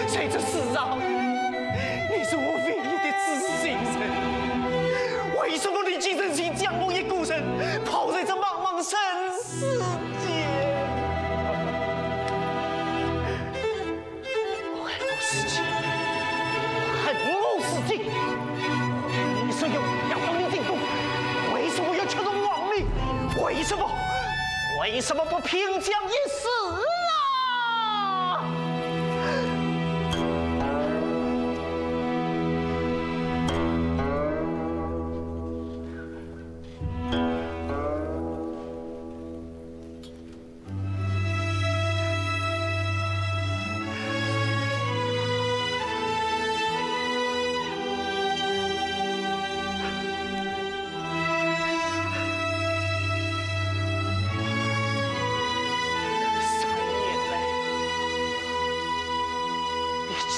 在这世上，你是我唯一的知心人。为什么你竟忍心将我一孤身抛在这茫茫生死间？恨我死尽，恨我死尽！你说要放你进宫，为什么要求着亡命？为什么？为为什么不平江一死啊？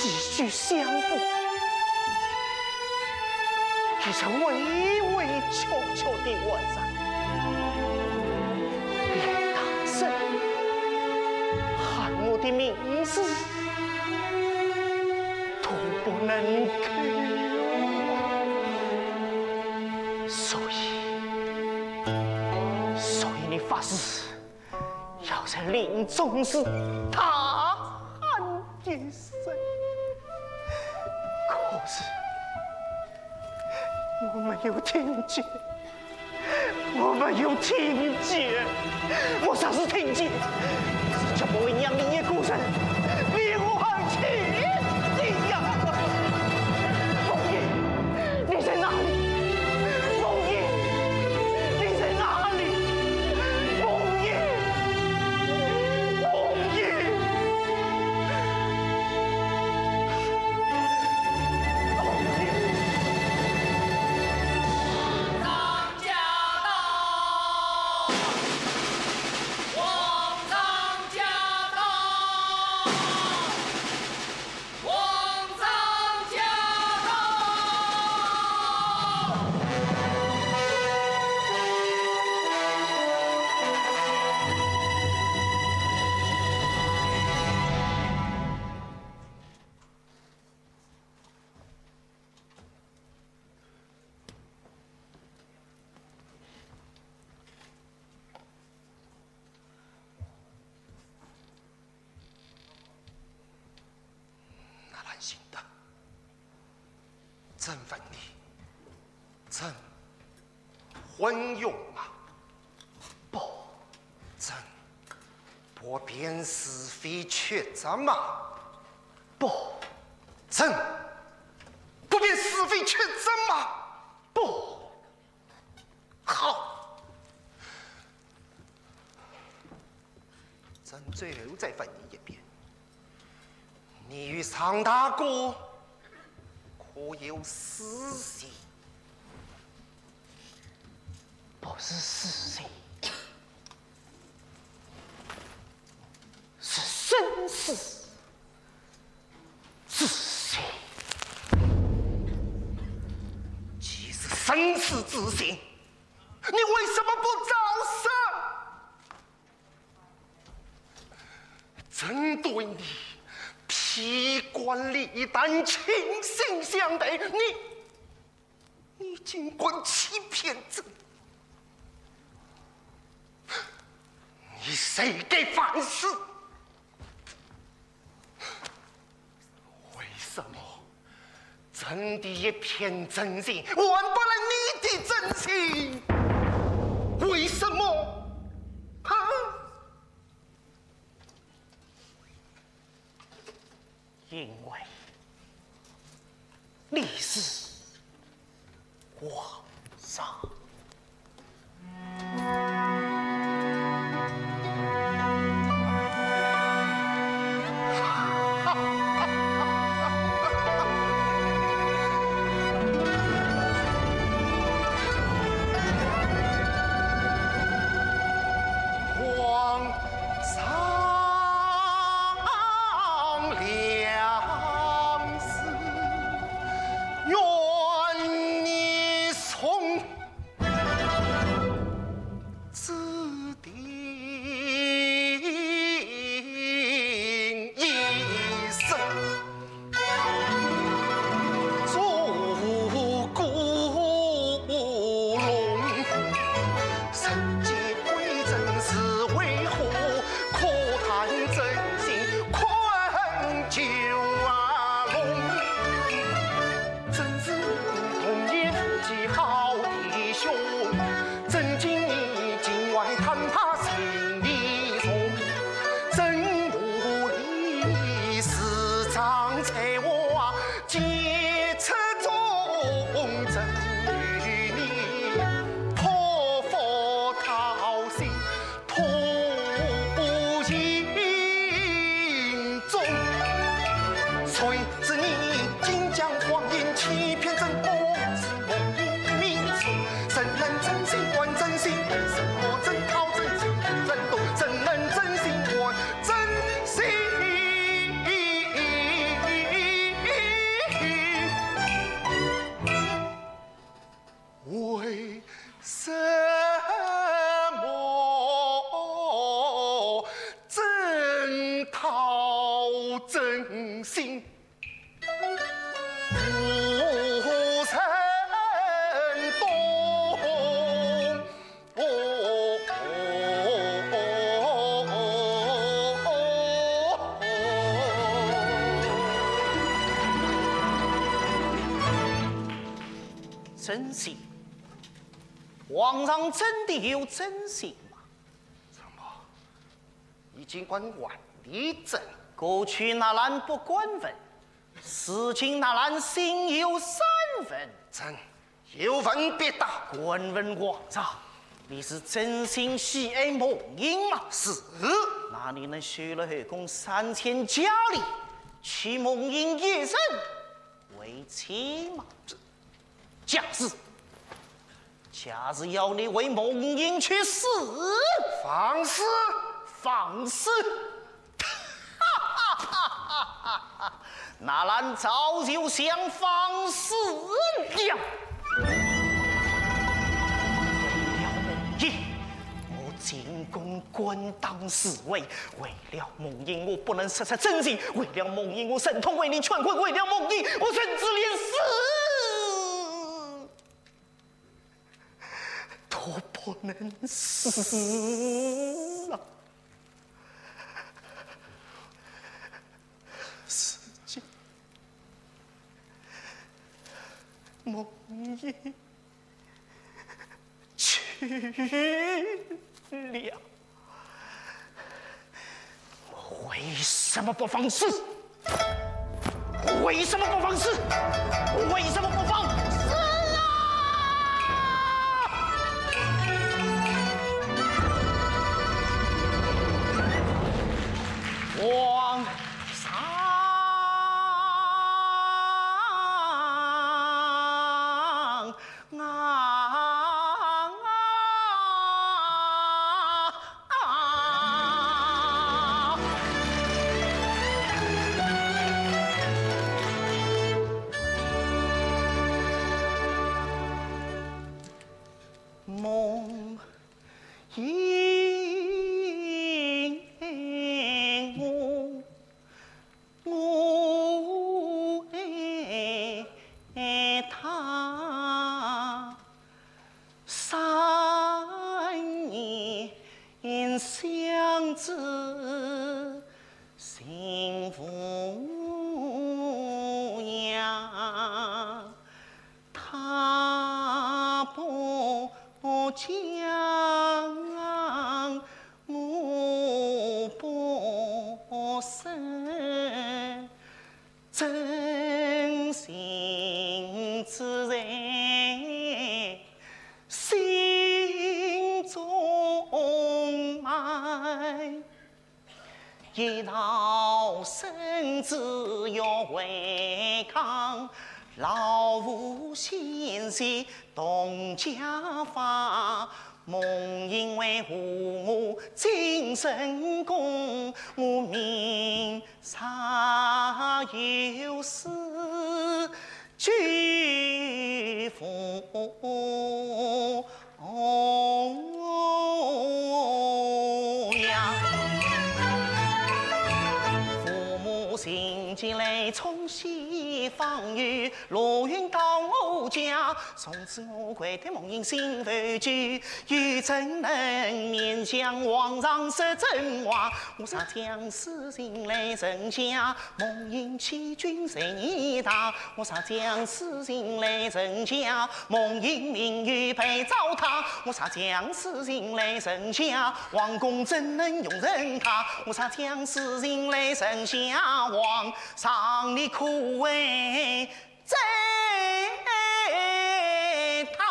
继续相负，只是唯唯求求的晚上，连大圣喊我的名字都不能给，所以你发誓要在临终时大喊一声。可是我没有听见，我啥时听见？只叫我为娘你也孤身，别我喊起你呀！凤英，你在哪里？凤英，你在哪里？凤英，凤英。行的，朕问你，朕昏庸吗？不，朕不辨是非曲折吗？不，朕不辨是非曲折吗？不，好，朕最后再问你一遍。你与常大哥可有私情？不是私情，是生死之情。既是生死之情，你为什么不早生？朕对你披冠礼单，倾心相待，你竟敢欺骗朕！你谁给反噬？为什么朕的一片真心换不来你的真心？为什么？啊？因为你是皇上。愿你。心。无尘真心，皇上真的有真心吗？已经管万里征，过去那兰不官文，事情那兰心有三分。朕有问必答。官问皇上，你是真心喜爱梦英吗？是。那你能许了后宫3000佳丽，娶梦英一生为妻吗？假使要你为梦英去死，放肆！放肆！那兰早就想放肆了。为了梦英，我进宫官当侍卫；为了梦英，我不能失去真心；为了梦英，我忍痛为你劝婚；为了梦英，我甚至连死都不能死啊！死尽梦英去了，我为什么不放肆？为什么不放肆？为什么不放肆啊？皇上梦英，我爱他3年相知幸福呀，他不将我不生，真心自在心中埋。一道生子要违抗，老夫心系动家法。梦因为护我精神功，我命啥有事拒父呀。父母心急来冲西方雨，落云到我家，从此我跪对梦英心不惧，又怎能勉强皇上说真话？我啥将私心来成家，梦英欺君谁你大？我啥将私心来成家，梦英名誉被糟蹋？我啥将私心来成家，皇宫怎能容忍他？我啥将私心来成家，皇上你苦为在他。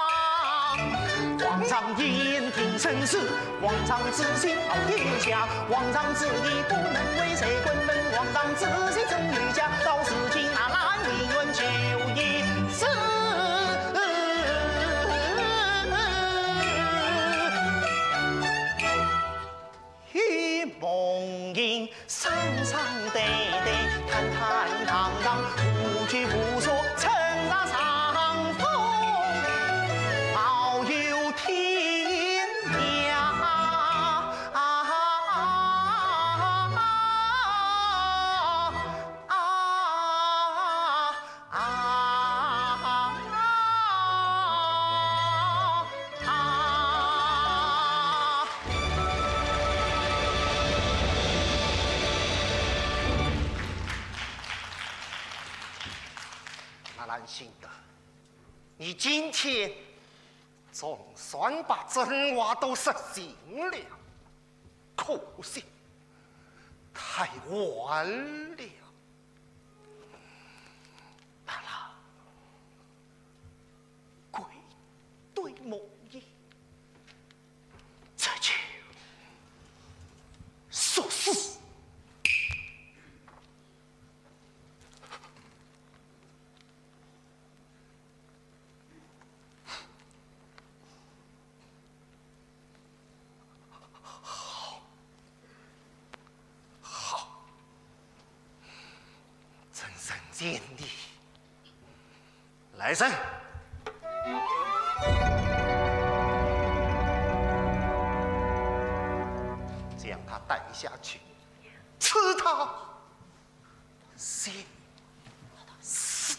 皇上言听臣事，皇上自信傲天下，皇上旨意不能违谁官本，皇上自信忠于家，到事情那兰宁愿就一死。与梦英伤伤对对，坦坦荡荡，无拘无束，称那上风，遨游天涯。然信得，你今天总算把真话都实行了，可惜太晚了。罢了，鬼对梦魇，这就说死。见你，来人，将他带下去，刺他，先死。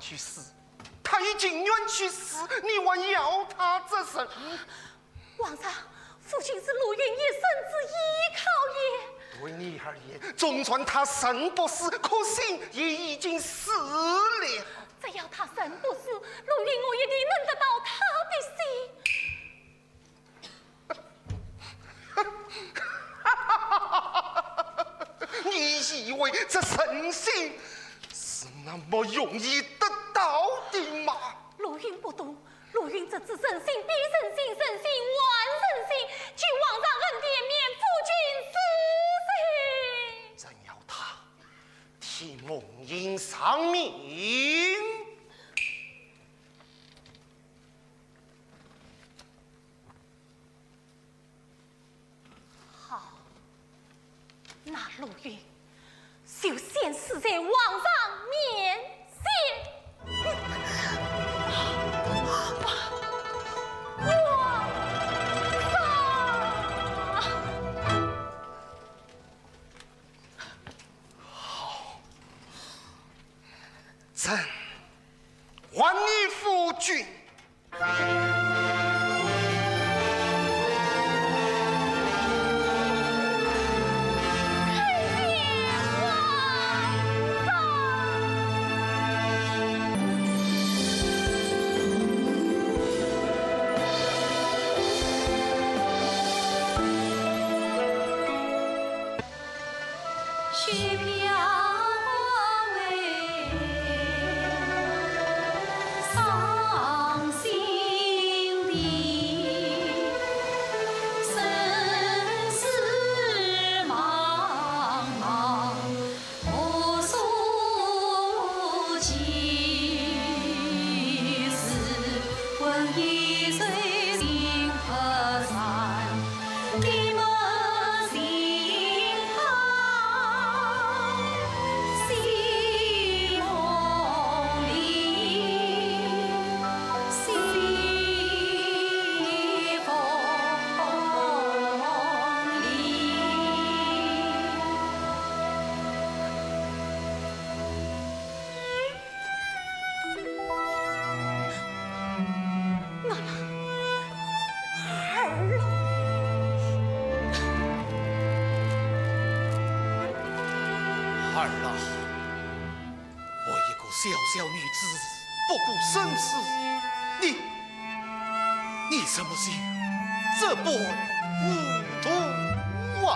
去死！他已经愿去死，你还要他这身？皇上，父亲是陆云一生之依靠也。对你而言，纵算他生不死，可心也已经死了。只要他生不死，陆云我一定能得到他的心。你以为这神性是那么容易得到的吗？陆云不懂，陆云这只人心比人心，人心万人心，请皇上恩典免夫君死刑。真要他替梦莺丧命？好，那陆云就先死在皇上面前。朕还你夫君。儿啊，我一个小小女子，不顾生死，你怎么就这般糊涂啊？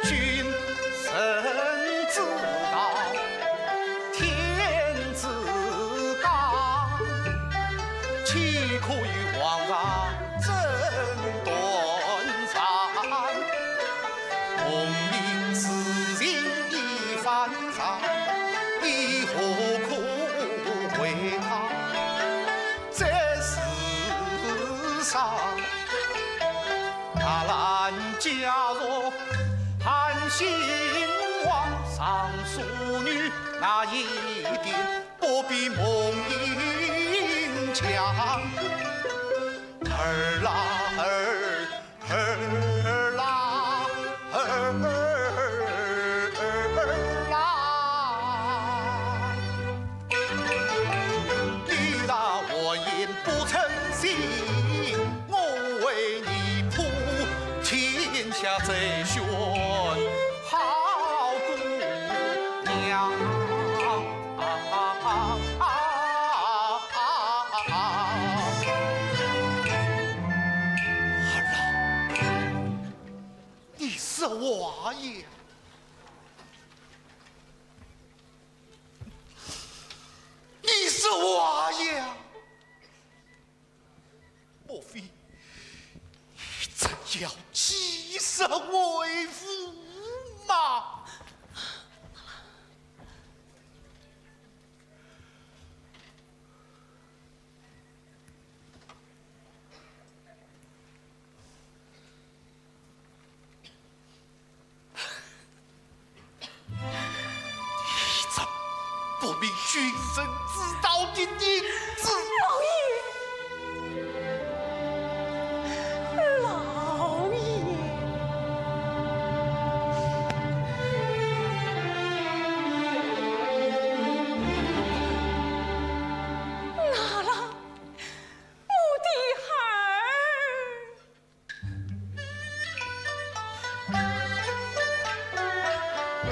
君臣之道，天之大。上，你何苦为他这世上？大兰假若含心往上淑女，那一定不比梦莺强。儿啦儿啦啦，你让我言不成信，我为你谱天下最选好姑娘。是娃爷，你是娃爷，莫非你真要起身为父吗？不明君生之道的因子，老爷，老爷，拿了我的儿，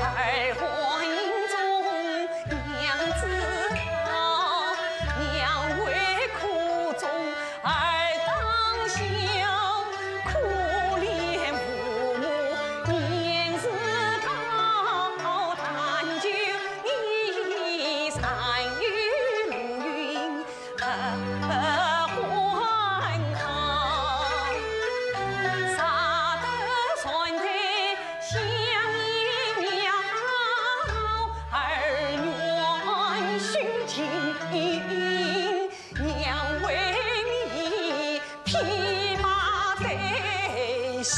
儿婚中娘子好，娘为苦中儿当孝，可怜父母年事高，但求你善运还好，杀得船在相依鸟，儿愿殉情，娘为你披麻戴孝。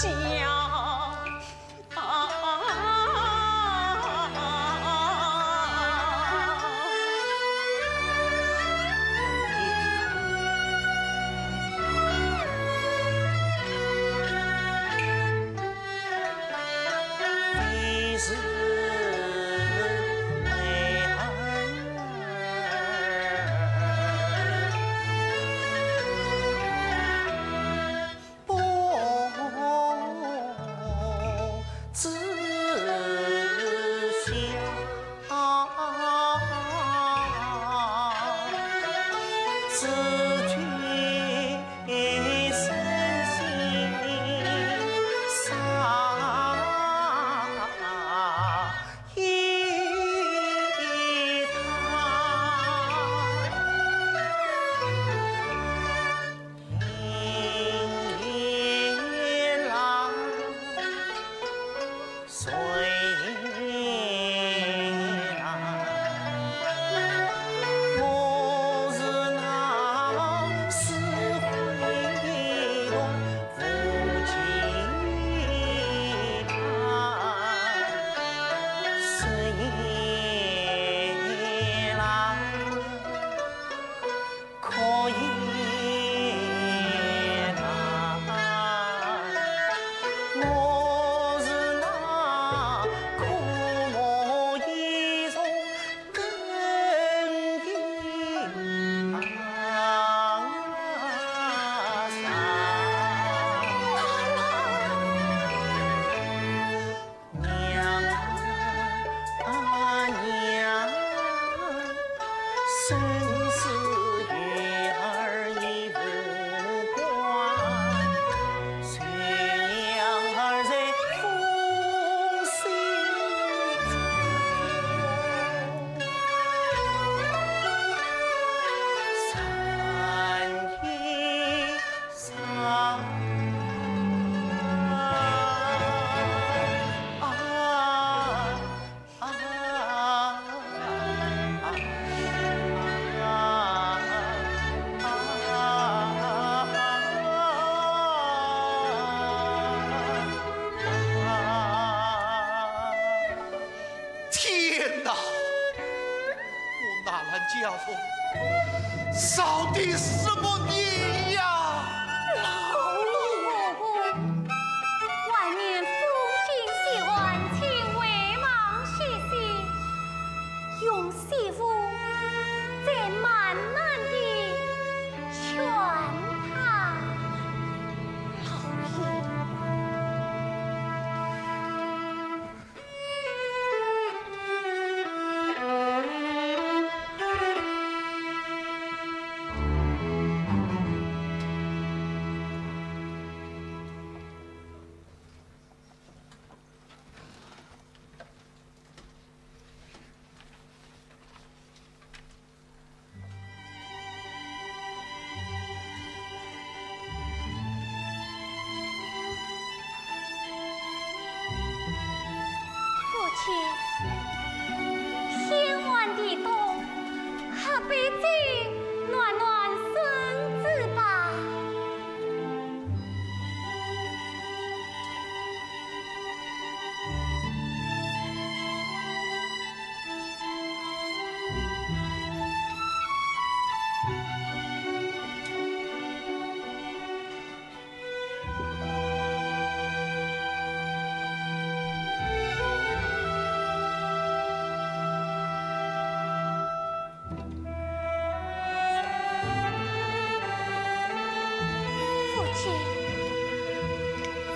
你是为儿不知晓，自觉身心伤一趟。迎郎随来，我是那死会动夫妻盼，随来可以难。我是那苦莫一种根因娘啊娘，生死与儿已无关。随娘儿在风心中，三一三。啊啊天哪！我纳兰家中少的什么孽呀？外面风景喜欢，请为忙歇息，用媳妇再慢慢地劝他。老爷。天寒地冻，喝杯酒暖暖身子吧。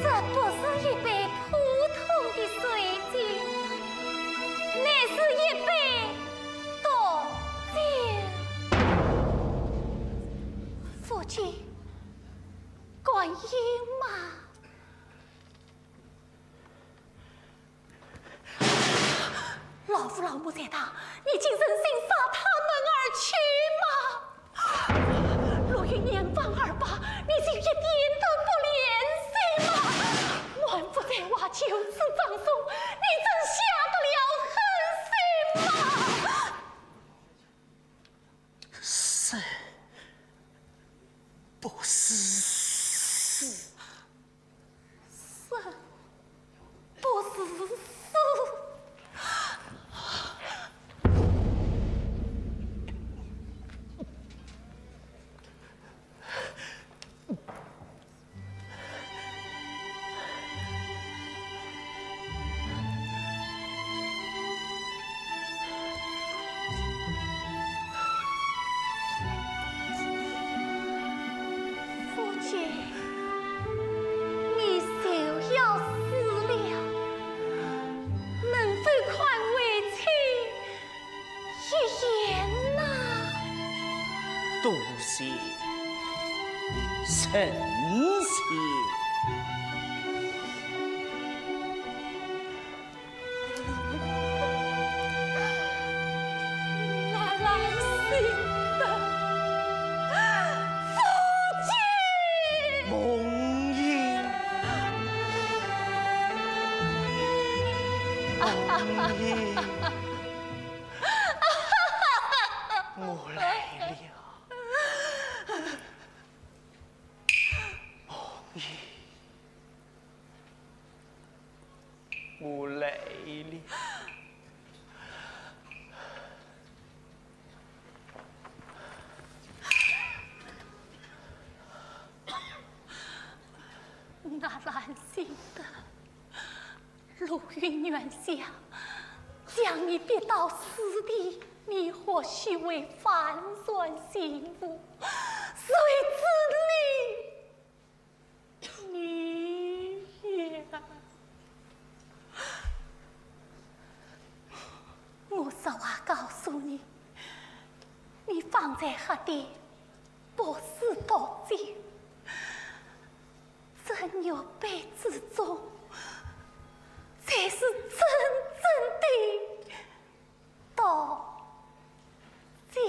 这不是一杯普通的水酒，乃是一杯毒酒。父亲，观音吗？老夫老母在堂，你竟忍心杀他们而去吗？若与年方二八，你就一点都不怜惜吗？暖不在话就此葬送，你怎下得了狠心吗？是，不是死？是，不是死？你就要死了，能否宽慰亲一言呐？多谢臣妾。那来信的父亲。梦萦，梦萦，我来了。梦萦，我来了。那兰心的陆云元相将你逼到死地，你或许为反转幸福，随之你也。我实话告诉你，你放在河底不是毒酒。真有杯之中，才是真正的毒酒。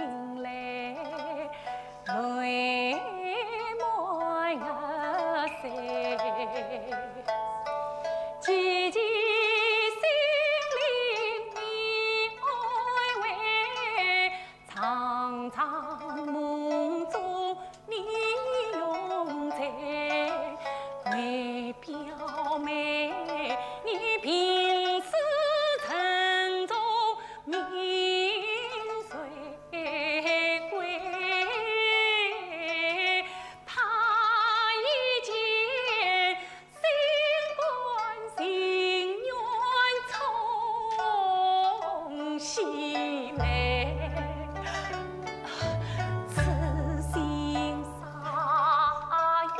心来，泪满额腮，急急心灵你安慰，苍苍梦中你永在，为表妹你平时城中名谁归？他一见心冠心愿从心来，此心洒意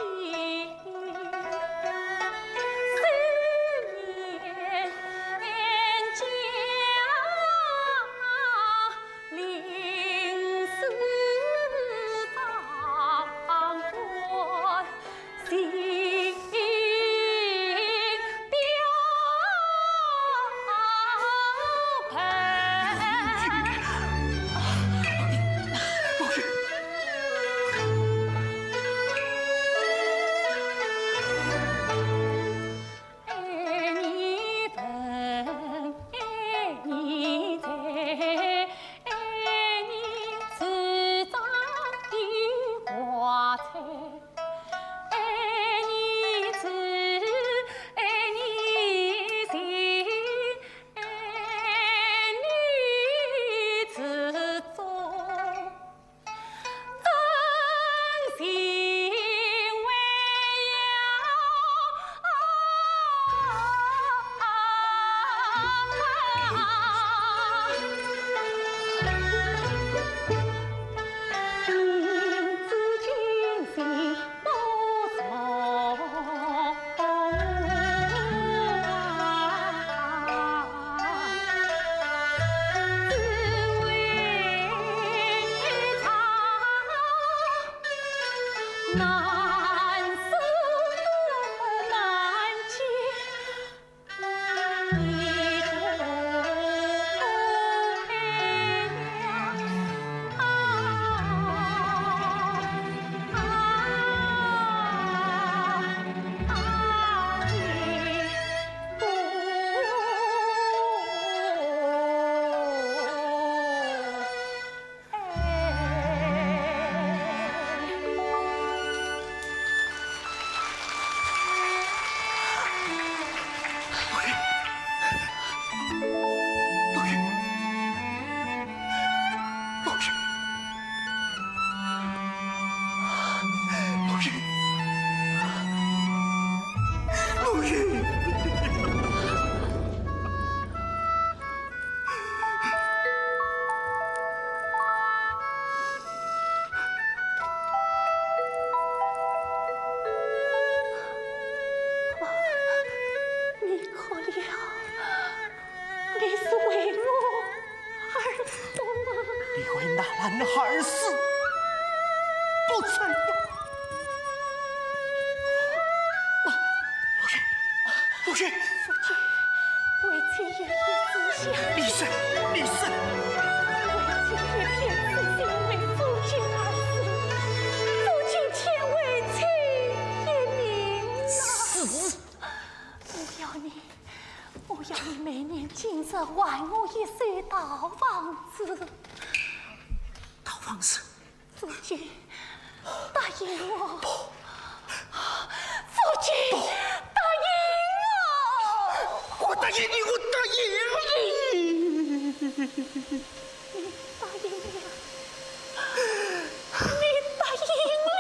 男孩死，不曾有。陆逊，父亲，为妻夜夜思想，李生，李生，为妻一片痴心为父亲而死，父亲且为妻一命死！我要你每年今日还我一岁大房子。大房子，父亲，答应我。父亲，答应我。我答应你，我答应你。你答应了，你答应了。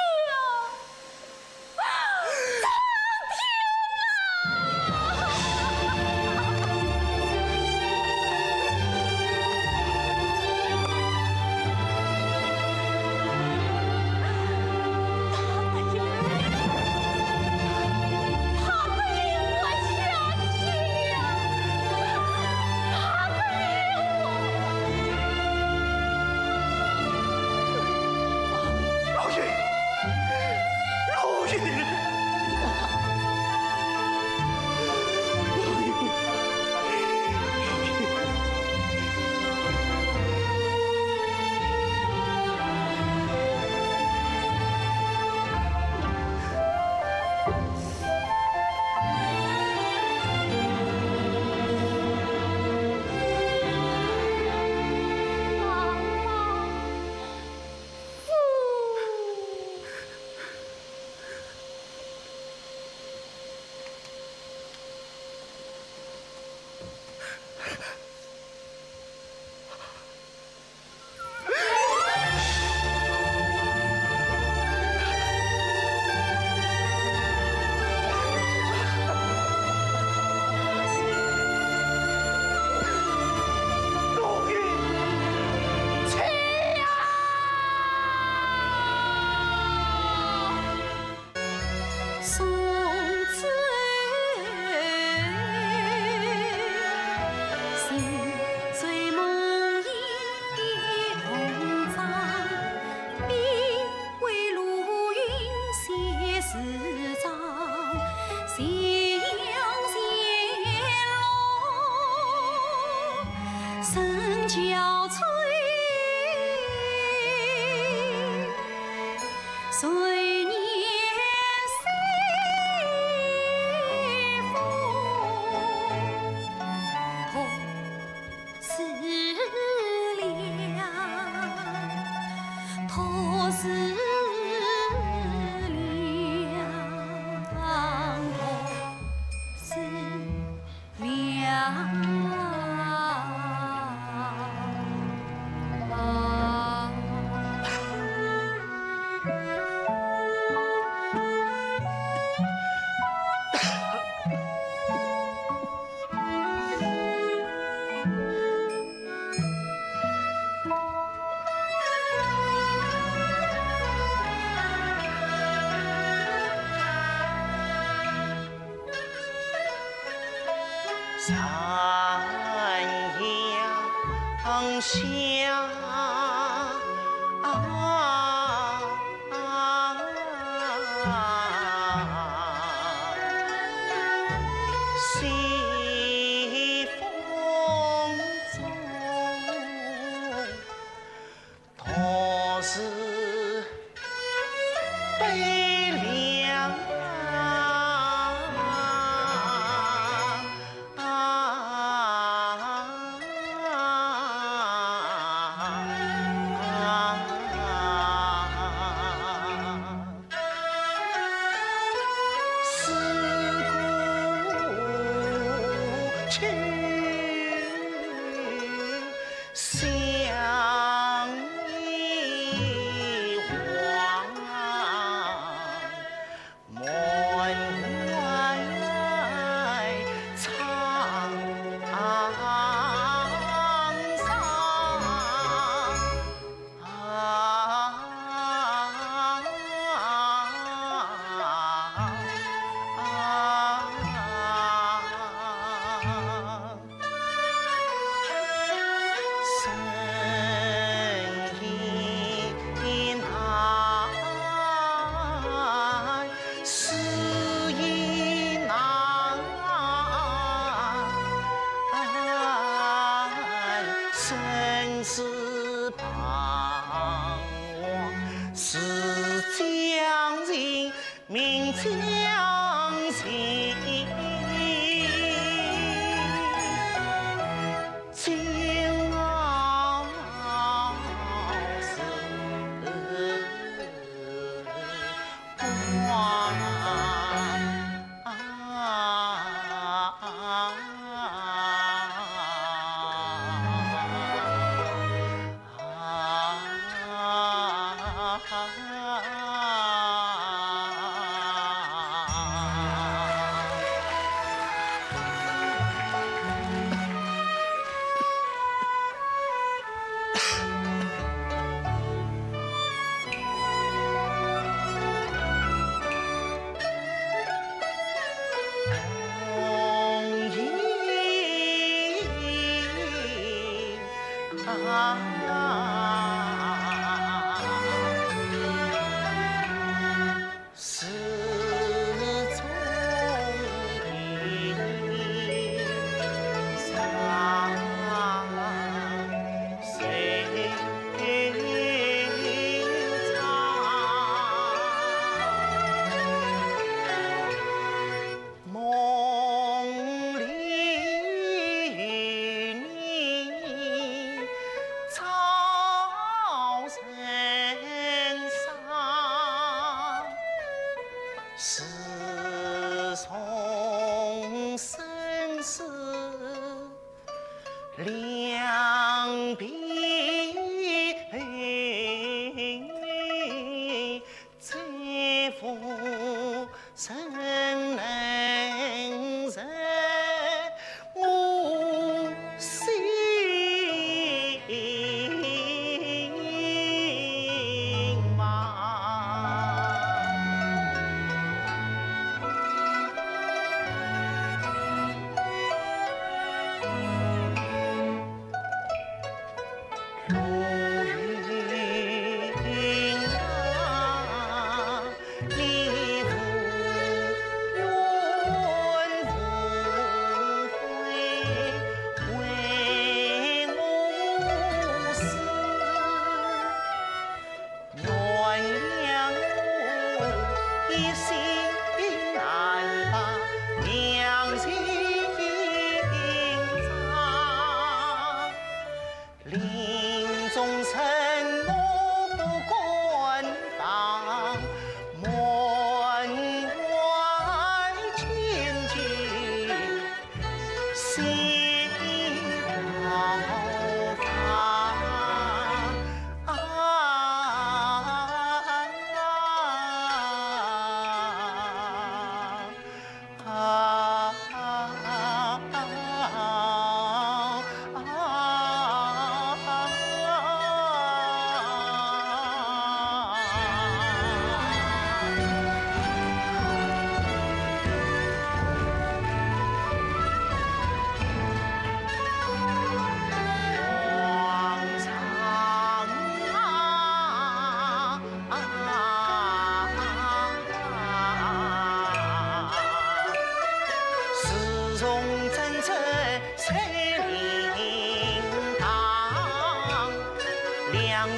岁年随风，同是凉，同是凉，同是凉。山阳下。西风中，都是悲凉。相依往，门外苍生死彷徨，是将人命将尽。今熬是光。始终上谁唱？梦里你草绳上，是从生死两边再负谁能忍我心忙？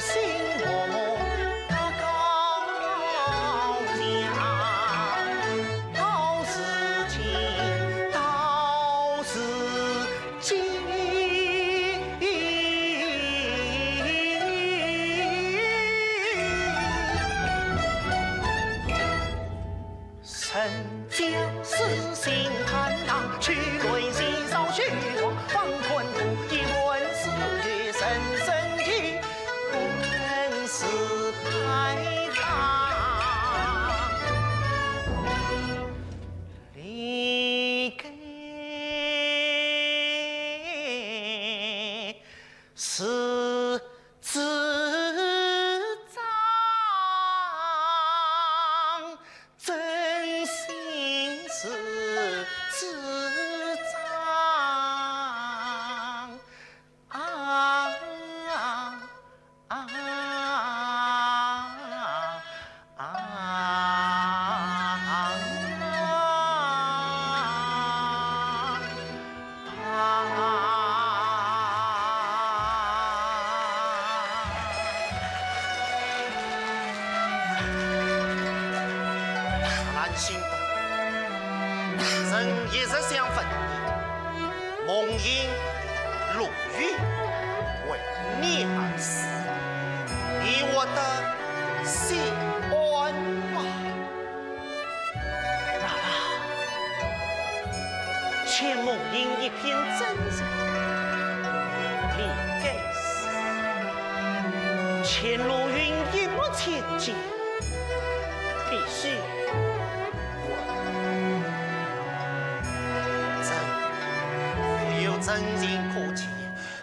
心我他高讲，道是情，道是情。神将死心坦荡，去论心少虚妄，方困苦以问世月深深意，问世排场，离给是自长。真心是自长心动，人一日相分，梦萦如玉，为你而死，以我的心安吗？那么，且梦萦一片真情，你该死；且陆云一抹千金，必须。真情可期，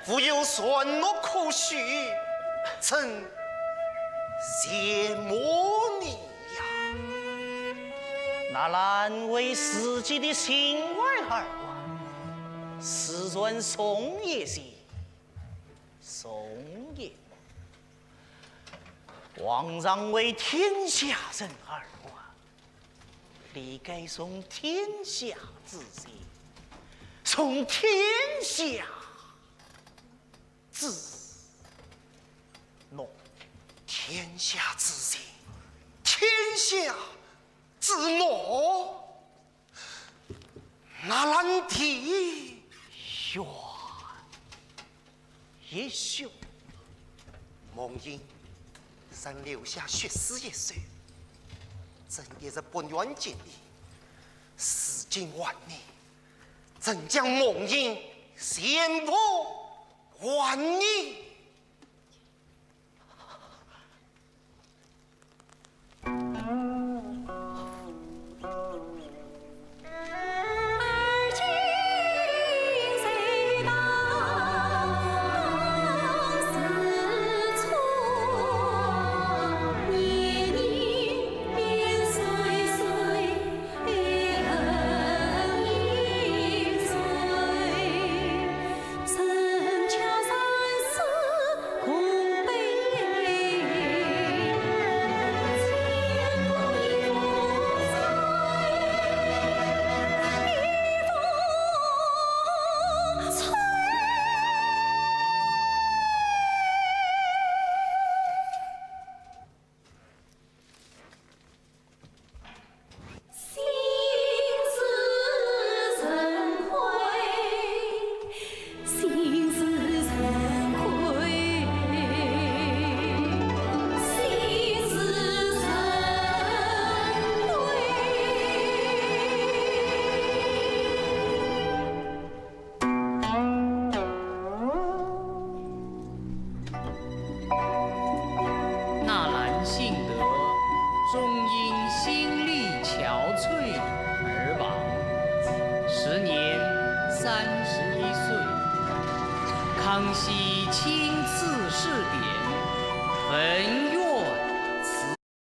复有酸落可许，曾羡慕你呀！那难为自己的心爱儿啊，世尊宋也行，宋也。皇上为天下人而啊，理该送天下之心。从天下之乐，天下之心，天下之乐，那难题远也凶。梦萦曾留下血丝一穗，朕也是不愿见你，死尽万年。朕将梦萦献佛还你。康熙亲自